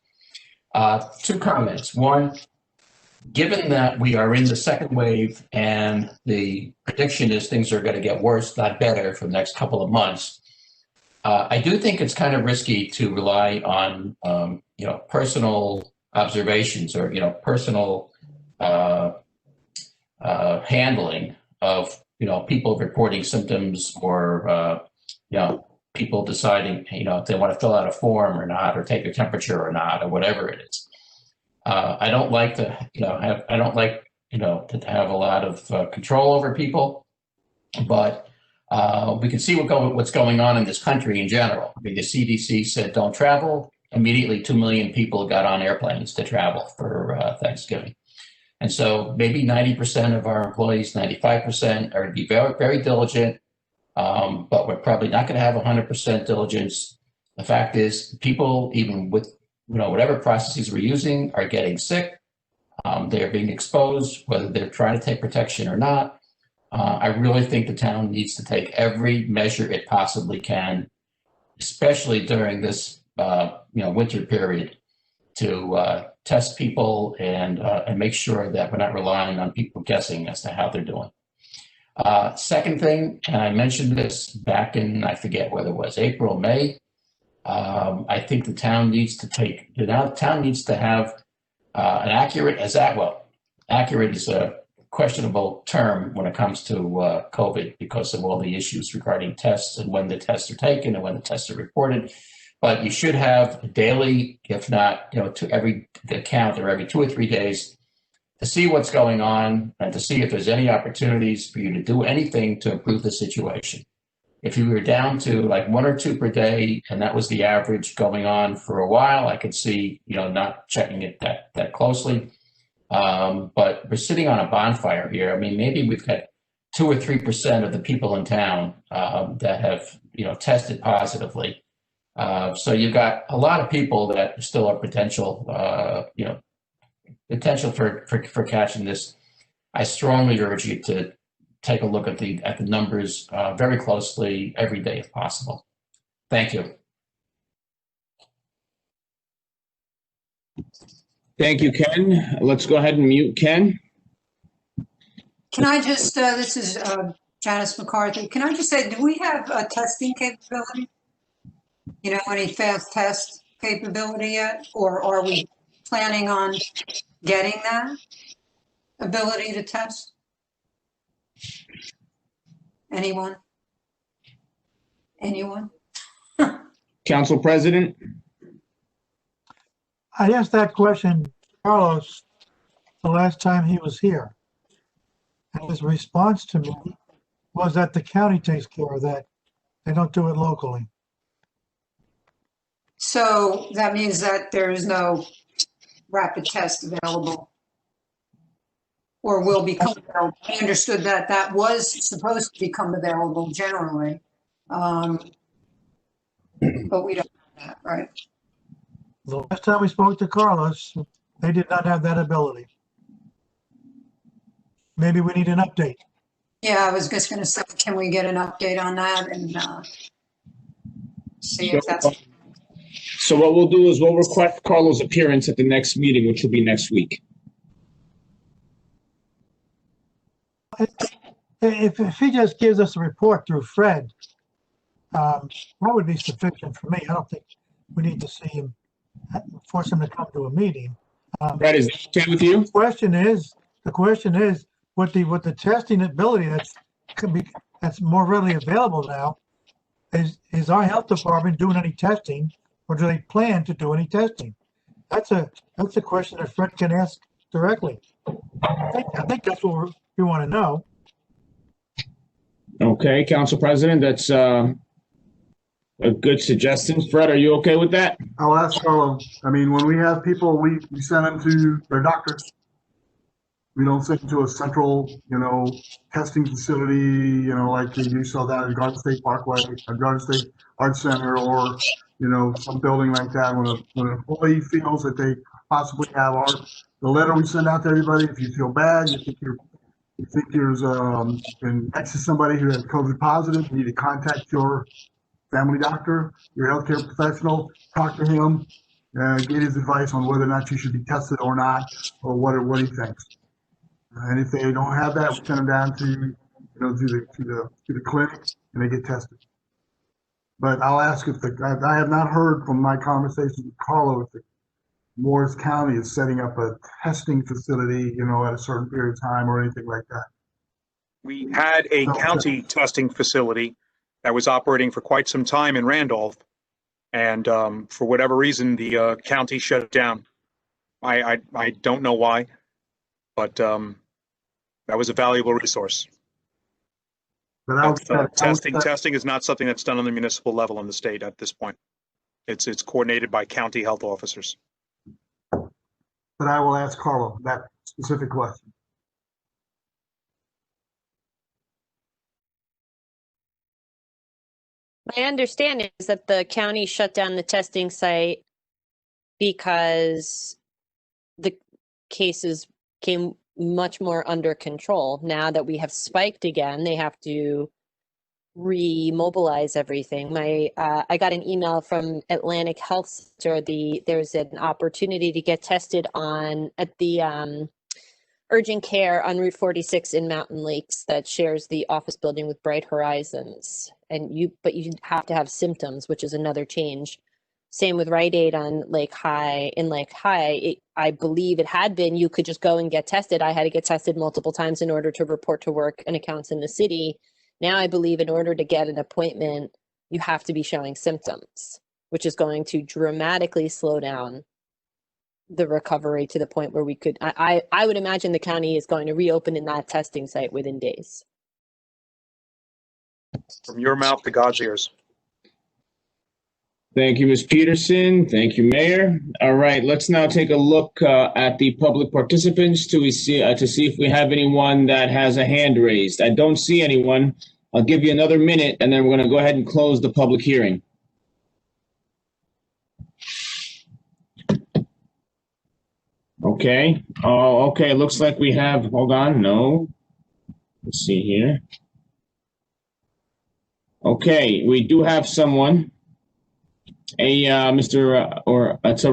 Two comments. One, given that we are in the second wave and the prediction is things are going to get worse, not better, for the next couple of months, I do think it's kind of risky to rely on, personal observations or, personal handling of, people reporting symptoms or, people deciding, if they want to fill out a form or not, or take a temperature or not, or whatever it is. I don't like to, to have a lot of control over people, but we can see what's going on in this country in general. I mean, the CDC said don't travel. Immediately, 2 million people got on airplanes to travel for Thanksgiving. And so maybe 90% of our employees, 95% are going to be very, very diligent, but we're probably not going to have 100% diligence. The fact is, people, even with whatever processes we're using, are getting sick. They're being exposed, whether they're trying to take protection or not. I really think the town needs to take every measure it possibly can, especially during this winter period, to test people and make sure that we're not relying on people guessing as to how they're doing. Second thing, and I mentioned this back in, I forget whether it was April, May. I think the town needs to have an accurate, accurate is a questionable term when it comes to COVID because of all the issues regarding tests and when the tests are taken and when the tests are reported. But you should have daily, if not, to every count or every 2 or 3 days to see what's going on and to see if there's any opportunities for you to do anything to improve the situation. If you were down to like 1 or 2 per day, and that was the average going on for a while, I could see, not checking it that closely. But we're sitting on a bonfire here. I mean, maybe we've got 2 or 3% of the people in town that have, tested positively. So you've got a lot of people that still are potential for catching this. I strongly urge you to take a look at the numbers very closely every day if possible. Thank you. Thank you, Ken. Let's go ahead and mute Ken. Can I just, this is Janice McCarthy. Can I just say, do we have a testing capability? Any fast test capability yet? Or are we planning on getting that ability to test? Anyone? Council President. I asked that question to Carlos the last time he was here. And his response to me was that the county takes care of that. They don't do it locally. So that means that there is no rapid test available or will become available. I understood that that was supposed to become available generally, but we don't have that, right? The last time we spoke to Carlos, they did not have that ability. Maybe we need an update. Yeah, I was just going to say, can we get an update on that and see if that's... So what we'll do is we'll request Carlos' appearance at the next meeting, which will be next week. If he just gives us a report through Fred, that would be sufficient for me. I don't think we need to see him, force him to come to a meeting. Fred, is that okay with you? The question is what the testing ability that's more readily available now. Is our health department doing any testing, or do they plan to do any testing? That's a question that Fred can ask directly. I think that's what we want to know. Okay, Council President, that's a good suggestion. Fred, are you okay with that? I'll ask Carlo. I mean, when we have people, we send them to their doctor. We don't send them to a central, testing facility, like you saw that at Garden State Parkway, at Garden State Art Center, or, some building like that. When an employee feels that they possibly have the letter we send out to everybody, if you feel bad, you think there's been next to somebody who has COVID positive, you need to contact your family doctor, your healthcare professional, talk to him, get his advice on whether or not you should be tested or not, or what he thinks. And if they don't have that, we send them down to the clinic and they get tested. But I'll ask I have not heard from my conversations with Carlo if Morris County is setting up a testing facility, at a certain period of time or anything like that. We had a county testing facility that was operating for quite some time in Randolph. And for whatever reason, the county shut it down. I don't know why, but that was a valuable resource. But testing is not something that's done on the municipal level in the state at this point. It's coordinated by county health officers. But I will ask Carlo that specific question. My understanding is that the county shut down the testing site because the cases came much more under control. Now that we have spiked again, they have to remobilize everything. I got an email from Atlantic Health Center. There's an opportunity to get tested at the urgent care on Route 46 in Mountain Lakes that shares the office building with Bright Horizons. But you have to have symptoms, which is another change. Same with Rite Aid on Lake High. In Lake High, I believe it had been you could just go and get tested. I had to get tested multiple times in order to report to work and accounts in the city. Now I believe in order to get an appointment, you have to be showing symptoms, which is going to dramatically slow down the recovery to the point where we could, I would imagine the county is going to reopen in that testing site within days. From your mouth to God's ears. Thank you, Ms. Peterson. Thank you, Mayor. All right, let's now take a look at the public participants to see if we have anyone that has a hand raised. I don't see anyone. I'll give you another minute, and then we're going to go ahead and close the public hearing. Okay. Oh, okay. Looks like we have. Hold on. No. Let's see here. Okay, we do have someone. Mr. It's a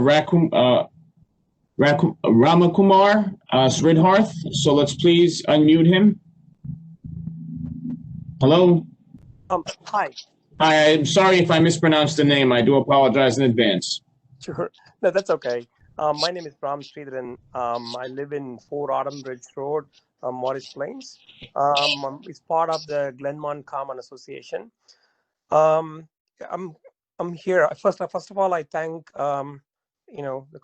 Ramakumar Sridharth. So let's please unmute him. Hello. Hi. Hi. I'm sorry if I mispronounced the name. I do apologize in advance. Sure. No, that's okay. My name is Ram Sridharan. I live in 4 Autumn Ridge Road, Morris Plains. It's part of the Glenmont Common Association. I'm here. First of all, I thank the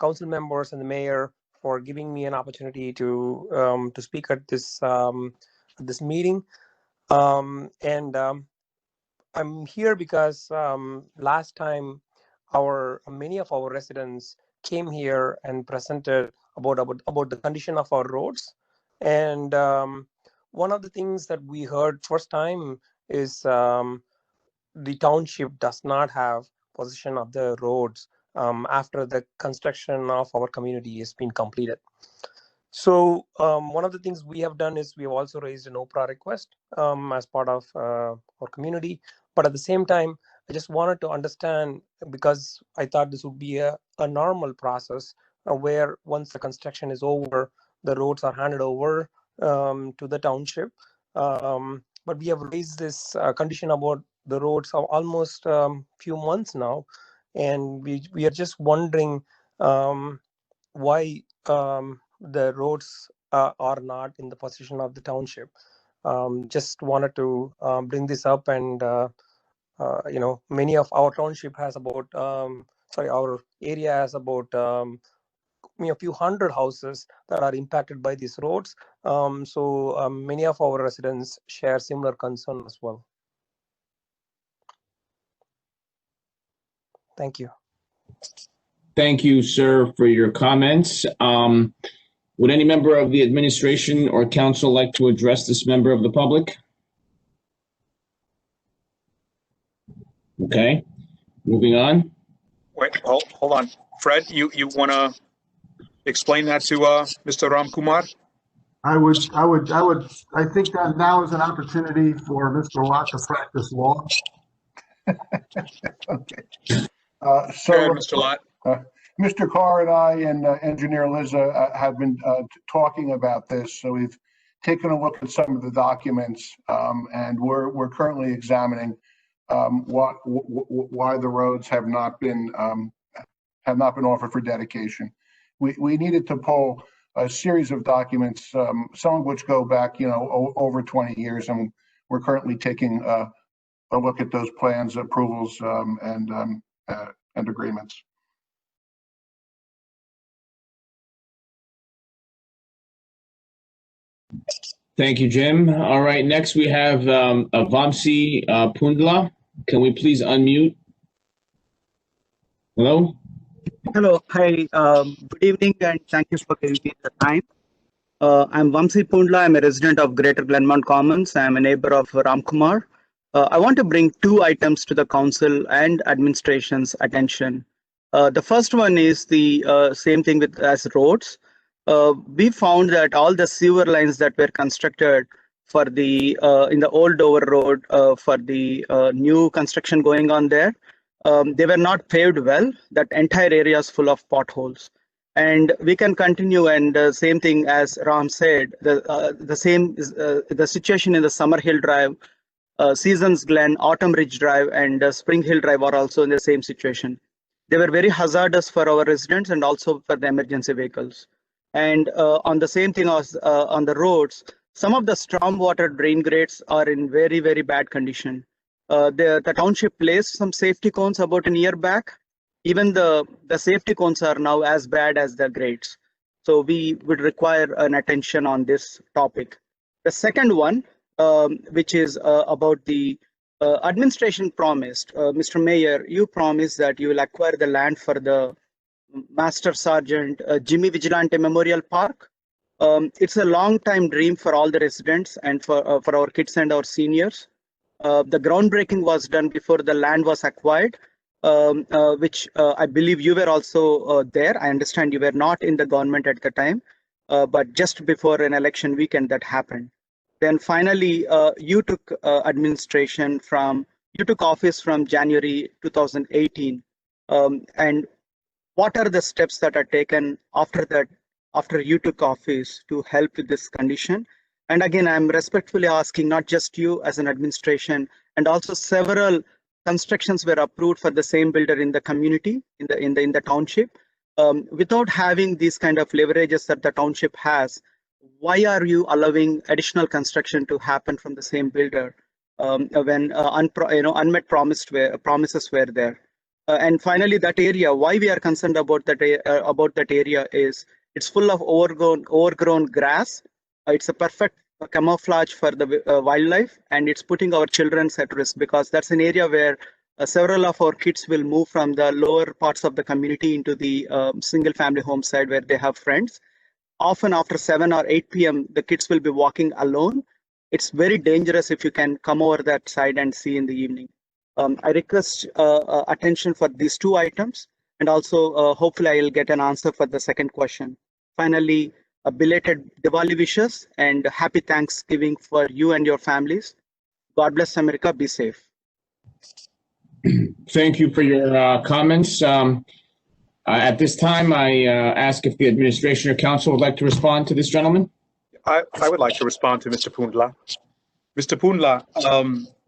council members and the mayor for giving me an opportunity to speak at this meeting. I'm here because last time many of our residents came here and presented about the condition of our roads. And one of the things that we heard first time is the township does not have possession of the roads after the construction of our community has been completed. So one of the things we have done is we have also raised an OPRA request as part of our community. But at the same time, I just wanted to understand, because I thought this would be a normal process where once the construction is over, the roads are handed over to the township. But we have raised this condition about the roads for almost few months now. And we are just wondering why the roads are not in the possession of the township. Just wanted to bring this up, and many of our township has about our area has about a few hundred houses that are impacted by these roads. So many of our residents share similar concern as well. Thank you. Thank you, sir, for your comments. Would any member of the administration or council like to address this member of the public? Okay, moving on. Wait, hold on. Fred, you want to explain that to Mr. Ramkumar? I think that now is an opportunity for Mr. Lott to practice law. Okay. Go ahead, Mr. Lott. Mr. Carr and I and Engineer Liza have been talking about this. So we've taken a look at some of the documents, and we're currently examining why the roads have not been offered for dedication. We needed to pull a series of documents, some of which go back, over 20 years, and we're currently taking a look at those plans, approvals, and agreements. Thank you, Jim. All right, next we have Vamsi Pundla. Can we please unmute? Hello? Hello, hi, good evening, and thank you for giving me the time. I'm Vamsi Pundla. I'm a resident of Greater Glenmount Commons. I'm a neighbor of Ramkumar. I want to bring two items to the council and administration's attention. The first one is the same thing as roads. We found that all the sewer lines that were constructed for the in the old Dover Road for the new construction going on there, they were not paved well. That entire area is full of potholes. And we can continue, and same thing as Ram said, the same is the situation in the Summer Hill Drive, Seasons Glen, Autumn Ridge Drive, and Spring Hill Drive are also in the same situation. They were very hazardous for our residents and also for the emergency vehicles. And on the same thing as on the roads, some of the stormwater drain grates are in very, very bad condition. The township placed some safety cones about a year back. Even the safety cones are now as bad as the grates. So we would require an attention on this topic. The second one, which is about the administration promised, Mr. Mayor, you promised that you will acquire the land for the Master Sergeant Jimmy Vigilante Memorial Park. It's a long time dream for all the residents and for our kids and our seniors. The groundbreaking was done before the land was acquired, which I believe you were also there. I understand you were not in the government at the time, but just before an election weekend that happened. Then finally, you took office from January 2018. And what are the steps that are taken after that, after you took office to help with this condition? And again, I'm respectfully asking not just you as an administration, and also several constructions were approved for the same builder in the community, in the township. Without having these kind of leverages that the township has, why are you allowing additional construction to happen from the same builder when unmet promises were there? And finally, that area, why we are concerned about that area is it's full of overgrown grass. It's a perfect camouflage for the wildlife, and it's putting our children at risk because that's an area where several of our kids will move from the lower parts of the community into the single family home side where they have friends. Often after 7 or 8 p.m., the kids will be walking alone. It's very dangerous if you can come over that side and see in the evening. I request attention for these two items, and also hopefully I will get an answer for the second question. Finally, a belated Diwali wishes and happy Thanksgiving for you and your families. God bless America. Be safe. Thank you for your comments. At this time, I ask if the administration or council would like to respond to this gentleman. I would like to respond to Mr. Pundla. Mr. Pundla,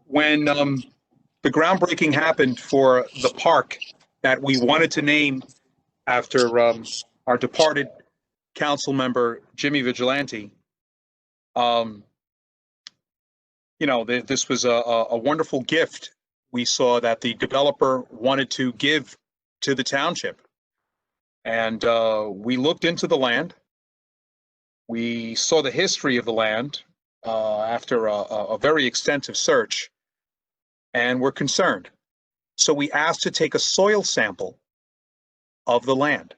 when the groundbreaking happened for the park that we wanted to name after our departed council member, Jimmy Vigilante, this was a wonderful gift. We saw that the developer wanted to give to the township. And we looked into the land. We saw the history of the land after a very extensive search, and we're concerned. So we asked to take a soil sample of the land.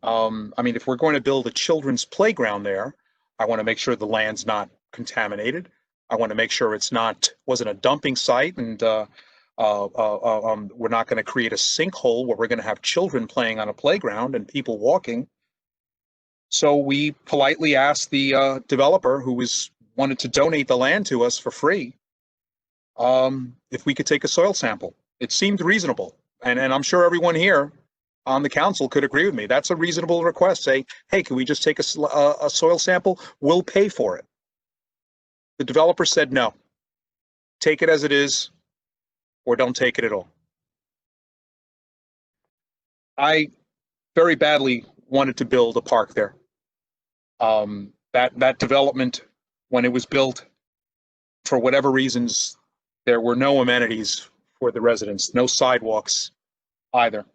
I mean, if we're going to build a children's playground there, I want to make sure the land's not contaminated. I want to make sure wasn't a dumping site, and we're not going to create a sinkhole where we're going to have children playing on a playground and people walking. So we politely asked the developer, who wanted to donate the land to us for free, if we could take a soil sample. It seemed reasonable, and I'm sure everyone here on the council could agree with me. That's a reasonable request. Say, hey, can we just take a soil sample? We'll pay for it. The developer said no. Take it as it is, or don't take it at all. I very badly wanted to build a park there. That development, when it was built, for whatever reasons, there were no amenities for the residents, no sidewalks either.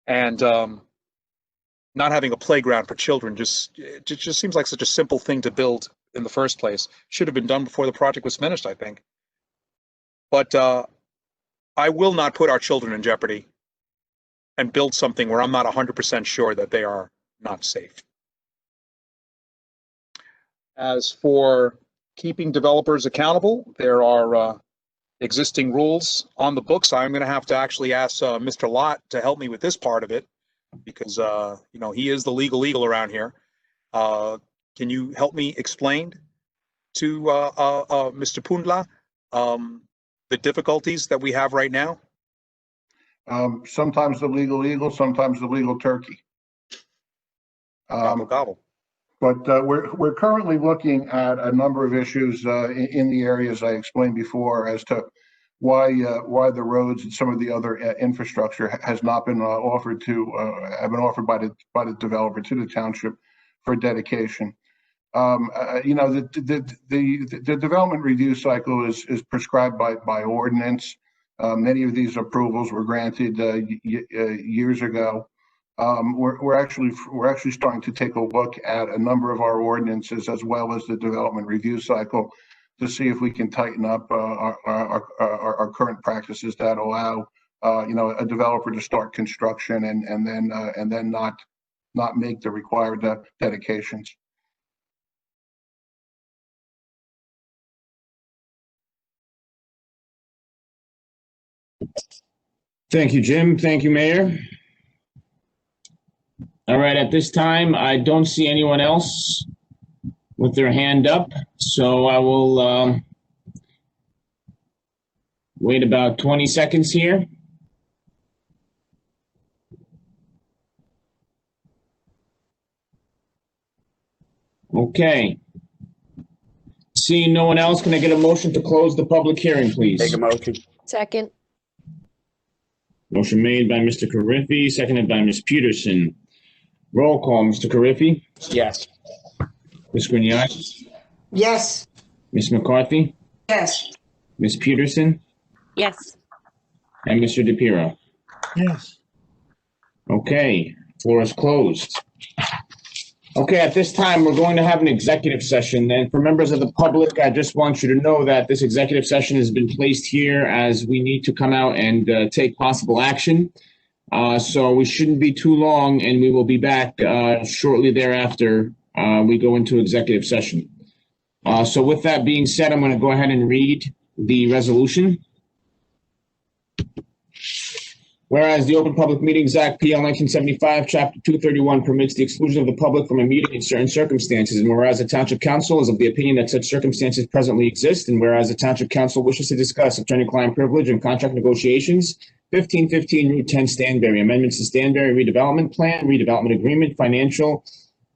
And not having a playground for children just seems like such a simple thing to build in the first place. Should have been done before the project was finished, I think. But I will not put our children in jeopardy and build something where I'm not 100% sure that they are not safe. As for keeping developers accountable, there are existing rules on the books. I'm going to have to actually ask Mr. Lott to help me with this part of it, because he is the legal eagle around here. Can you help me explain to Mr. Pundla the difficulties that we have right now? Sometimes the legal eagle, sometimes the legal turkey. Gobble, gobble. But we're currently looking at a number of issues in the areas I explained before as to why the roads and some of the other infrastructure has not been offered by the developer to the township for dedication. The development review cycle is prescribed by ordinance. Many of these approvals were granted years ago. We're actually starting to take a look at a number of our ordinances as well as the development review cycle to see if we can tighten up our current practices that allow a developer to start construction and then not make the required dedications. Thank you, Jim. Thank you, Mayor. All right, at this time, I don't see anyone else with their hand up, so I will wait about 20 seconds here. Okay. Seeing no one else, can I get a motion to close the public hearing, please? Take a motion. Second. Motion made by Mr. Carriffy, seconded by Ms. Peterson. Roll call, Mr. Carriffy, Yes. Ms. Grignani, Yes. Ms. McCarthy, Yes. Ms. Peterson, Yes. and Mr. DePiero. Yes. Okay, floor is closed. Okay, at this time, we're going to have an executive session. And for members of the public, I just want you to know that this executive session has been placed here as we need to come out and take possible action. So we shouldn't be too long, and we will be back shortly thereafter. We go into executive session. So with that being said, I'm going to go ahead and read the resolution. Whereas the Open Public Meetings Act, PL 1975, Chapter 231 permits the exclusion of the public from a meeting in certain circumstances, and whereas the Township Council is of the opinion that such circumstances presently exist, and whereas the Township Council wishes to discuss attorney-client privilege and contract negotiations, 1515 Route 10 Stanberry, amendments to Stanberry redevelopment plan, redevelopment agreement, financial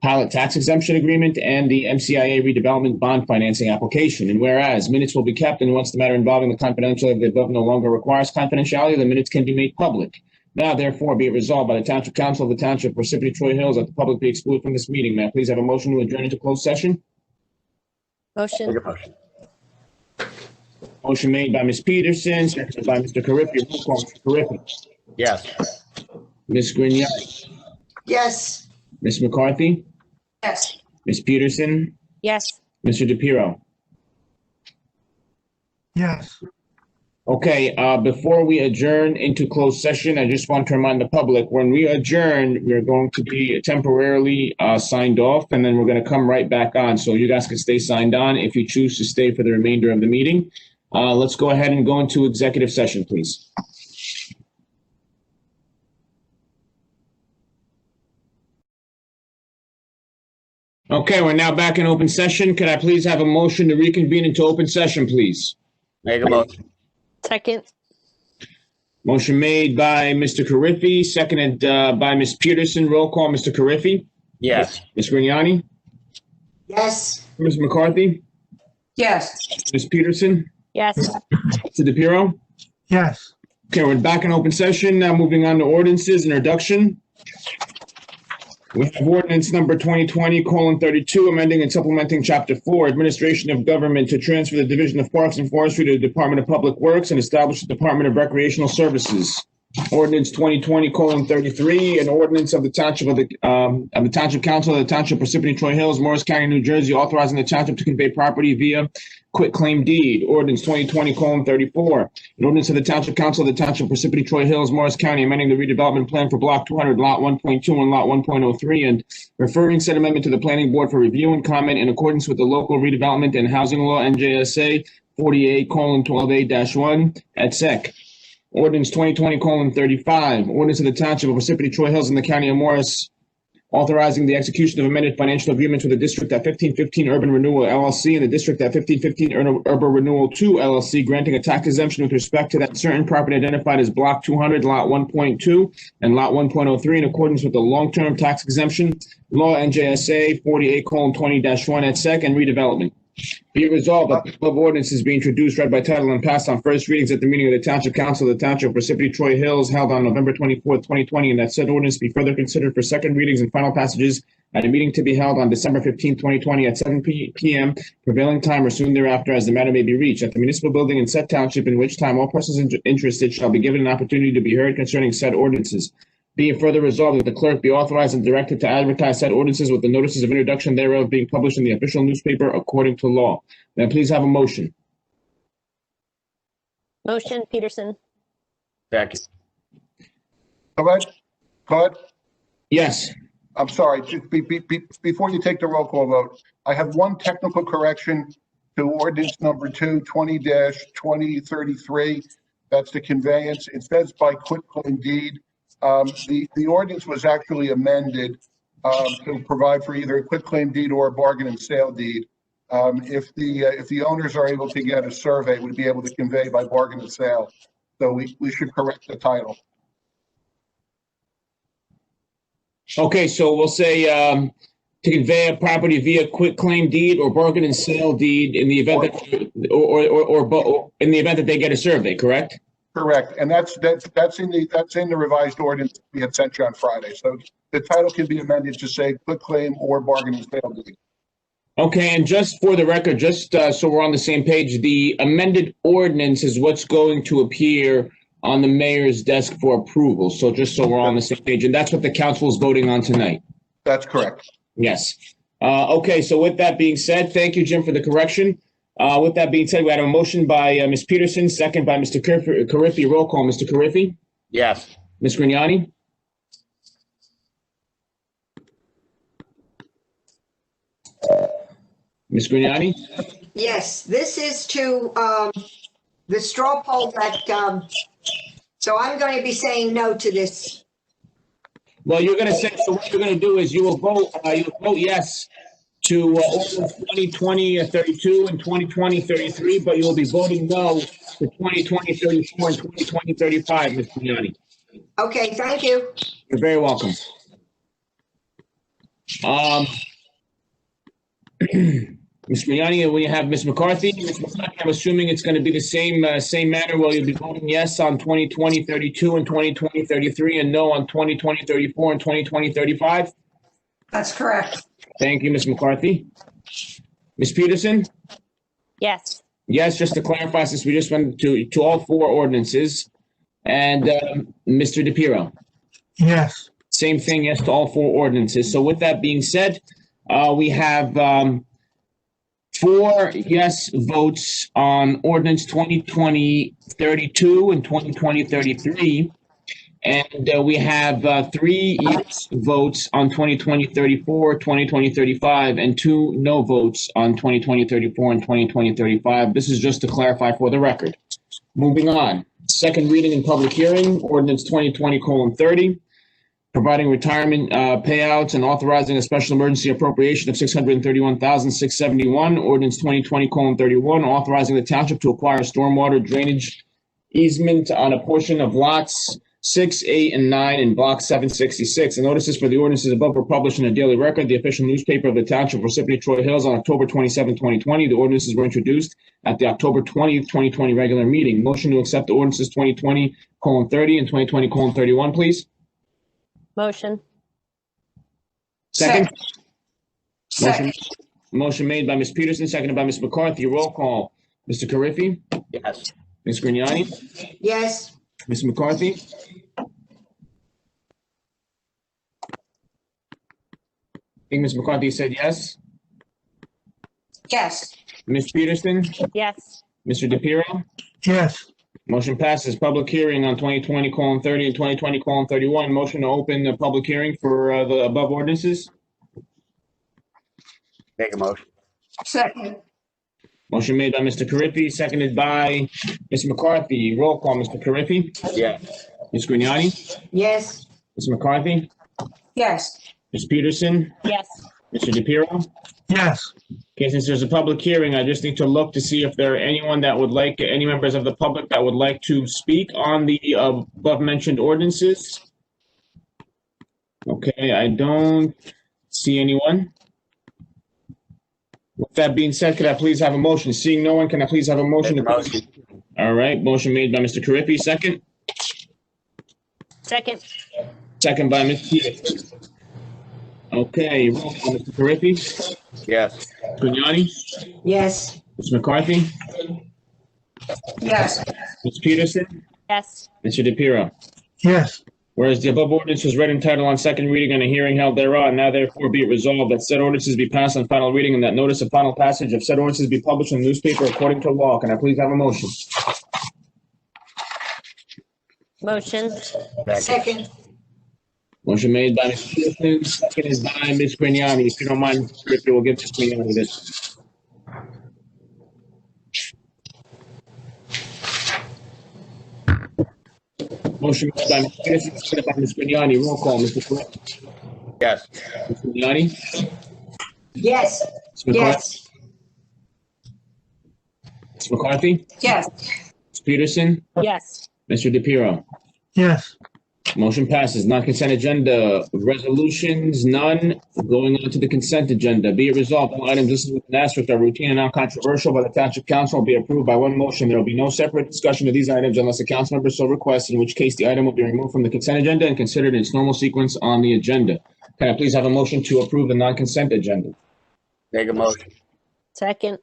pilot tax exemption agreement, and the MCIA redevelopment bond financing application. And whereas minutes will be kept, and once the matter involving the confidentiality of the above no longer requires confidentiality, the minutes can be made public. Now, therefore, be it resolved by the Township Council of the Township of Parsippany-Troy Hills that the public be excluded from this meeting. May I please have a motion to adjourn into closed session? Motion. Take a motion. Motion made by Ms. Peterson, seconded by Mr. Carriffy. Roll call, Mr. Carriffy. Yes. Ms. Grignani. Yes. Ms. McCarthy. Yes. Ms. Peterson. Yes. Mr. DePiero. Yes. Okay, before we adjourn into closed session, I just want to remind the public, when we adjourn, we're going to be temporarily signed off, and then we're going to come right back on. So you guys can stay signed on if you choose to stay for the remainder of the meeting. Let's go ahead and go into executive session, please. Okay, we're now back in open session. Could I please have a motion to reconvene into open session, please? Make a motion. Second. Motion made by Mr. Carriffy, seconded by Ms. Peterson. Roll call, Mr. Carriffy. Yes. Ms. Grignani. Yes. Ms. McCarthy. Yes. Ms. Peterson. Yes. Mr. DePiero. Yes. Okay, we're back in open session. Now moving on to ordinances, introduction. We have ordinance number 2020:32, amending and supplementing Chapter 4, Administration of Government, to transfer the Division of Parks and Forestry to the Department of Public Works and establish the Department of Recreational Services. Ordinance 2020:33, an ordinance of the Township of the Township Council of the Township Parsippany-Troy Hills, Morris County, New Jersey, authorizing the Township to convey property via quitclaim deed. Ordinance 2020:34, an ordinance of the Township Council of the Township Parsippany-Troy Hills, Morris County, amending the redevelopment plan for Block 200, Lot 1.2 and Lot 1.03, and referring said amendment to the Planning Board for review and comment in accordance with the local redevelopment and housing law, NJSA 48:12A-1 et sec. Ordinance 2020:35, ordinance of the Township of Parsippany-Troy Hills in the County of Morris, authorizing the execution of amended financial agreements with the District at 1515 Urban Renewal LLC and the District at 1515 Urban Renewal 2 LLC, granting a tax exemption with respect to that certain property identified as Block 200, Lot 1.2 and Lot 1.03 in accordance with the long-term tax exemption law, NJSA 48:20-1 et sec, and redevelopment. Be it resolved that the above ordinance is being introduced, read by title, and passed on first readings at the meeting of the Township Council of the Township of Parsippany-Troy Hills held on November 24th, 2020, and that said ordinance be further considered for second readings and final passages at a meeting to be held on December 15th, 2020 at 7 p.m. prevailing time or soon thereafter, as the matter may be reached at the municipal building in said township, in which time all persons interested shall be given an opportunity to be heard concerning said ordinances. Be it further resolved that the clerk be authorized and directed to advertise said ordinances with the notices of introduction thereof being published in the official newspaper according to law. May I please have a motion? Motion, Peterson. Second. Go ahead. Go ahead. Yes. I'm sorry, just before you take the roll call vote, I have one technical correction to ordinance number 2020-33. That's the conveyance. It says by quitclaim deed. The ordinance was actually amended to provide for either a quitclaim deed or a bargain and sale deed. If the owners are able to get a survey, we'd be able to convey by bargain and sale. So we should correct the title. Okay, so we'll say to convey a property via quitclaim deed or bargain and sale deed in the event that, or in the event that they get a survey, correct? Correct, and that's in the revised ordinance we had sent you on Friday. So the title can be amended to say quitclaim or bargain and sale deed. Okay, and just for the record, just so we're on the same page, the amended ordinance is what's going to appear on the mayor's desk for approval. So just so we're on the same page, and that's what the council is voting on tonight. That's correct. Yes. Okay, so with that being said, thank you, Jim, for the correction. With that being said, we had a motion by Ms. Peterson, second by Mr. Carriffy. Roll call, Mr. Carriffy. Yes. Ms. Grignani. Ms. Grignani. Yes, this is to the straw poll that, so I'm going to be saying no to this. Well, you're going to say, so what you're going to do is you'll vote yes to ordinance 2020-32 and 2020-33, but you'll be voting no to 2020-34 and 2020-35, Ms. Grignani. Okay, thank you. You're very welcome. Ms. Grignani, we have Ms. McCarthy. Ms. McCarthy, I'm assuming it's going to be the same manner where you'll be voting yes on 2020-32 and 2020-33 and no on 2020-34 and 2020-35? That's correct. Thank you, Ms. McCarthy. Ms. Peterson? Yes. Yes, just to clarify, since we just went to all four ordinances. And Mr. DePiero? Yes. Same thing, yes to all four ordinances. So with that being said, we have 4 yes votes on ordinance 2020-32 and 2020-33. And we have 3 yes votes on 2020-34, 2020-35, and 2 no votes on 2020-34 and 2020-35. This is just to clarify for the record. Moving on. Second reading and public hearing, ordinance 2020:30, providing retirement payouts and authorizing a special emergency appropriation of $631,671. Ordinance 2020:31, authorizing the township to acquire stormwater drainage easement on a portion of lots 6, 8, and 9 in block 766. The notices for the ordinances above were published in a daily record, the official newspaper of the Township of Parsippany-Troy Hills, on October 27, 2020. The ordinances were introduced at the October 20th, 2020 regular meeting. Motion to accept the ordinances 2020:30 and 2020:31, please. Motion. Second. Second. Motion made by Ms. Peterson, seconded by Ms. McCarthy. Roll call. Mr. Carriffy? Yes. Ms. Grignani? yes, Ms. McCarthy? I think Ms. McCarthy said yes. Yes. Ms. Peterson? Yes. Mr. DePiero? yes, Motion passes. Public hearing on 2020:30 and 2020:31. Motion to open the public hearing for the above ordinances. Make a motion. Second. Motion made by Mr. Carriffy, seconded by Ms. McCarthy. Roll call, Mr. Carriffy? Yes. Ms. Grignani? yes, Ms. McCarthy? Yes. Ms. Peterson? Yes. Mr. DePiero? yes. Okay, since there's a public hearing, I just need to look to see if there are anyone that would like, any members of the public that would like to speak on the above mentioned ordinances. Okay, I don't see anyone. With that being said, could I please have a motion? Seeing no one, can I please have a motion? Make a motion. All right, motion made by Mr. Carriffy, second. Second. Second by Ms. Peterson. Okay, roll call, Mr. Carriffy. Yes. Grignani? yes, Ms. McCarthy? Yes. Ms. Peterson? Yes. Mr. DePiero? Yes, Whereas the above ordinance was read in title on second reading and a hearing held thereon, now therefore be it resolved that said ordinances be passed on final reading and that notice of final passage of said ordinances be published in the newspaper according to law. Can I please have a motion? Motion. second, Motion made by Ms. Peterson, seconded by Ms. Grignani. If you don't mind, Mr. Griffin, we'll get Ms. Grignani this. Motion made by Ms. Peterson, seconded by Ms. Grignani. Roll call, Mr. Griffin. Yes. Ms. Grignani? yes, Ms. McCarthy? yes, Ms. McCarthy? Yes. Ms. Peterson? Yes. Mr. DePiero? yes, Motion passes. Non-consent agenda, resolutions, none. Going on to the consent agenda. Be it resolved, all items listed with an asterisk are routine and non-controversial by the Township Council will be approved by one motion. There will be no separate discussion of these items unless a council member so requests, in which case the item will be removed from the consent agenda and considered in its normal sequence on the agenda. Can I please have a motion to approve the non-consent agenda? Make a motion. Second.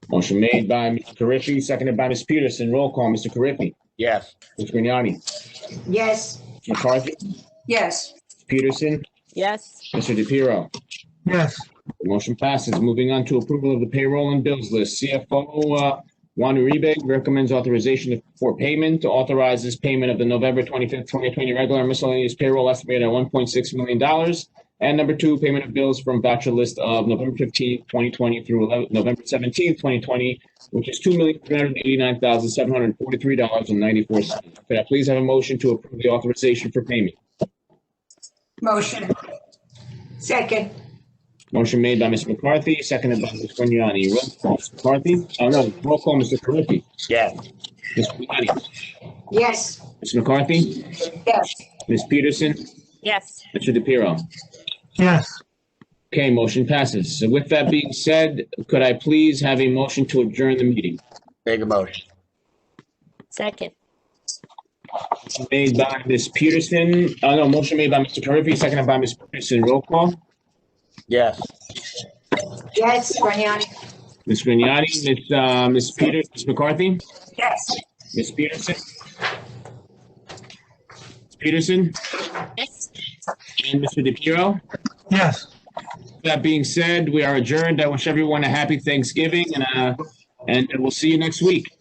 Motion made by Mr. Carriffy, seconded by Ms. Peterson. Roll call, Mr. Carriffy. Yes. Ms. Grignani. yes, Ms. McCarthy. Yes. Ms. Peterson. Yes. Mr. DePiero. yes, The motion passes. Moving on to approval of the payroll and bills list. CFO Juan Uribe recommends authorization for payment, authorizes payment of the November 25th, 2020 regular miscellaneous payroll estimated at $1.6 million. And number 2, payment of bills from voucher list of November 15th, 2020 through November 17th, 2020, which is $2,389,743.94. Could I please have a motion to approve the authorization for payment? Motion. second, Motion made by Ms. McCarthy, seconded by Ms. Grignani. Roll call, Ms. McCarthy. Oh, no, roll call, Mr. Carriffy. Yes. Ms. Grignani. yes, Ms. McCarthy. Yes. Ms. Peterson. Yes. Mr. DePiero. yes, Okay, motion passes. So with that being said, could I please have a motion to adjourn the meeting? Make a motion. Second. Made by Ms. Peterson. No, motion made by Mr. Carriffy, seconded by Ms. Peterson. Roll call. Yes. yes, Grignani, Ms. Grignani, Ms. Peters, Ms. McCarthy, Yes. Ms. Peterson. Ms. Peterson Yes. and Mr. DePiero. yes, that being said, we are adjourned. I wish everyone a happy Thanksgiving and we'll see you next week.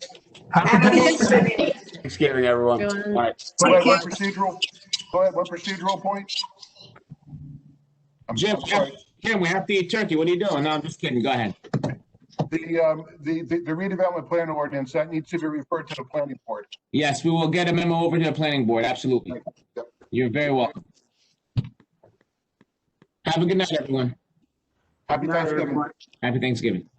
Happy Thanksgiving. Thanksgiving, everyone. All right. Go ahead, care. one procedural point? I'm Jim, sorry. we have to eat turkey. What are you doing? No, I'm just kidding. Go ahead. The redevelopment plan ordinance, that needs to be referred to the planning board. Yes, we will get a memo over to the planning board. Absolutely. You're very welcome. Have a good night, everyone. Happy Thanksgiving. Happy Thanksgiving.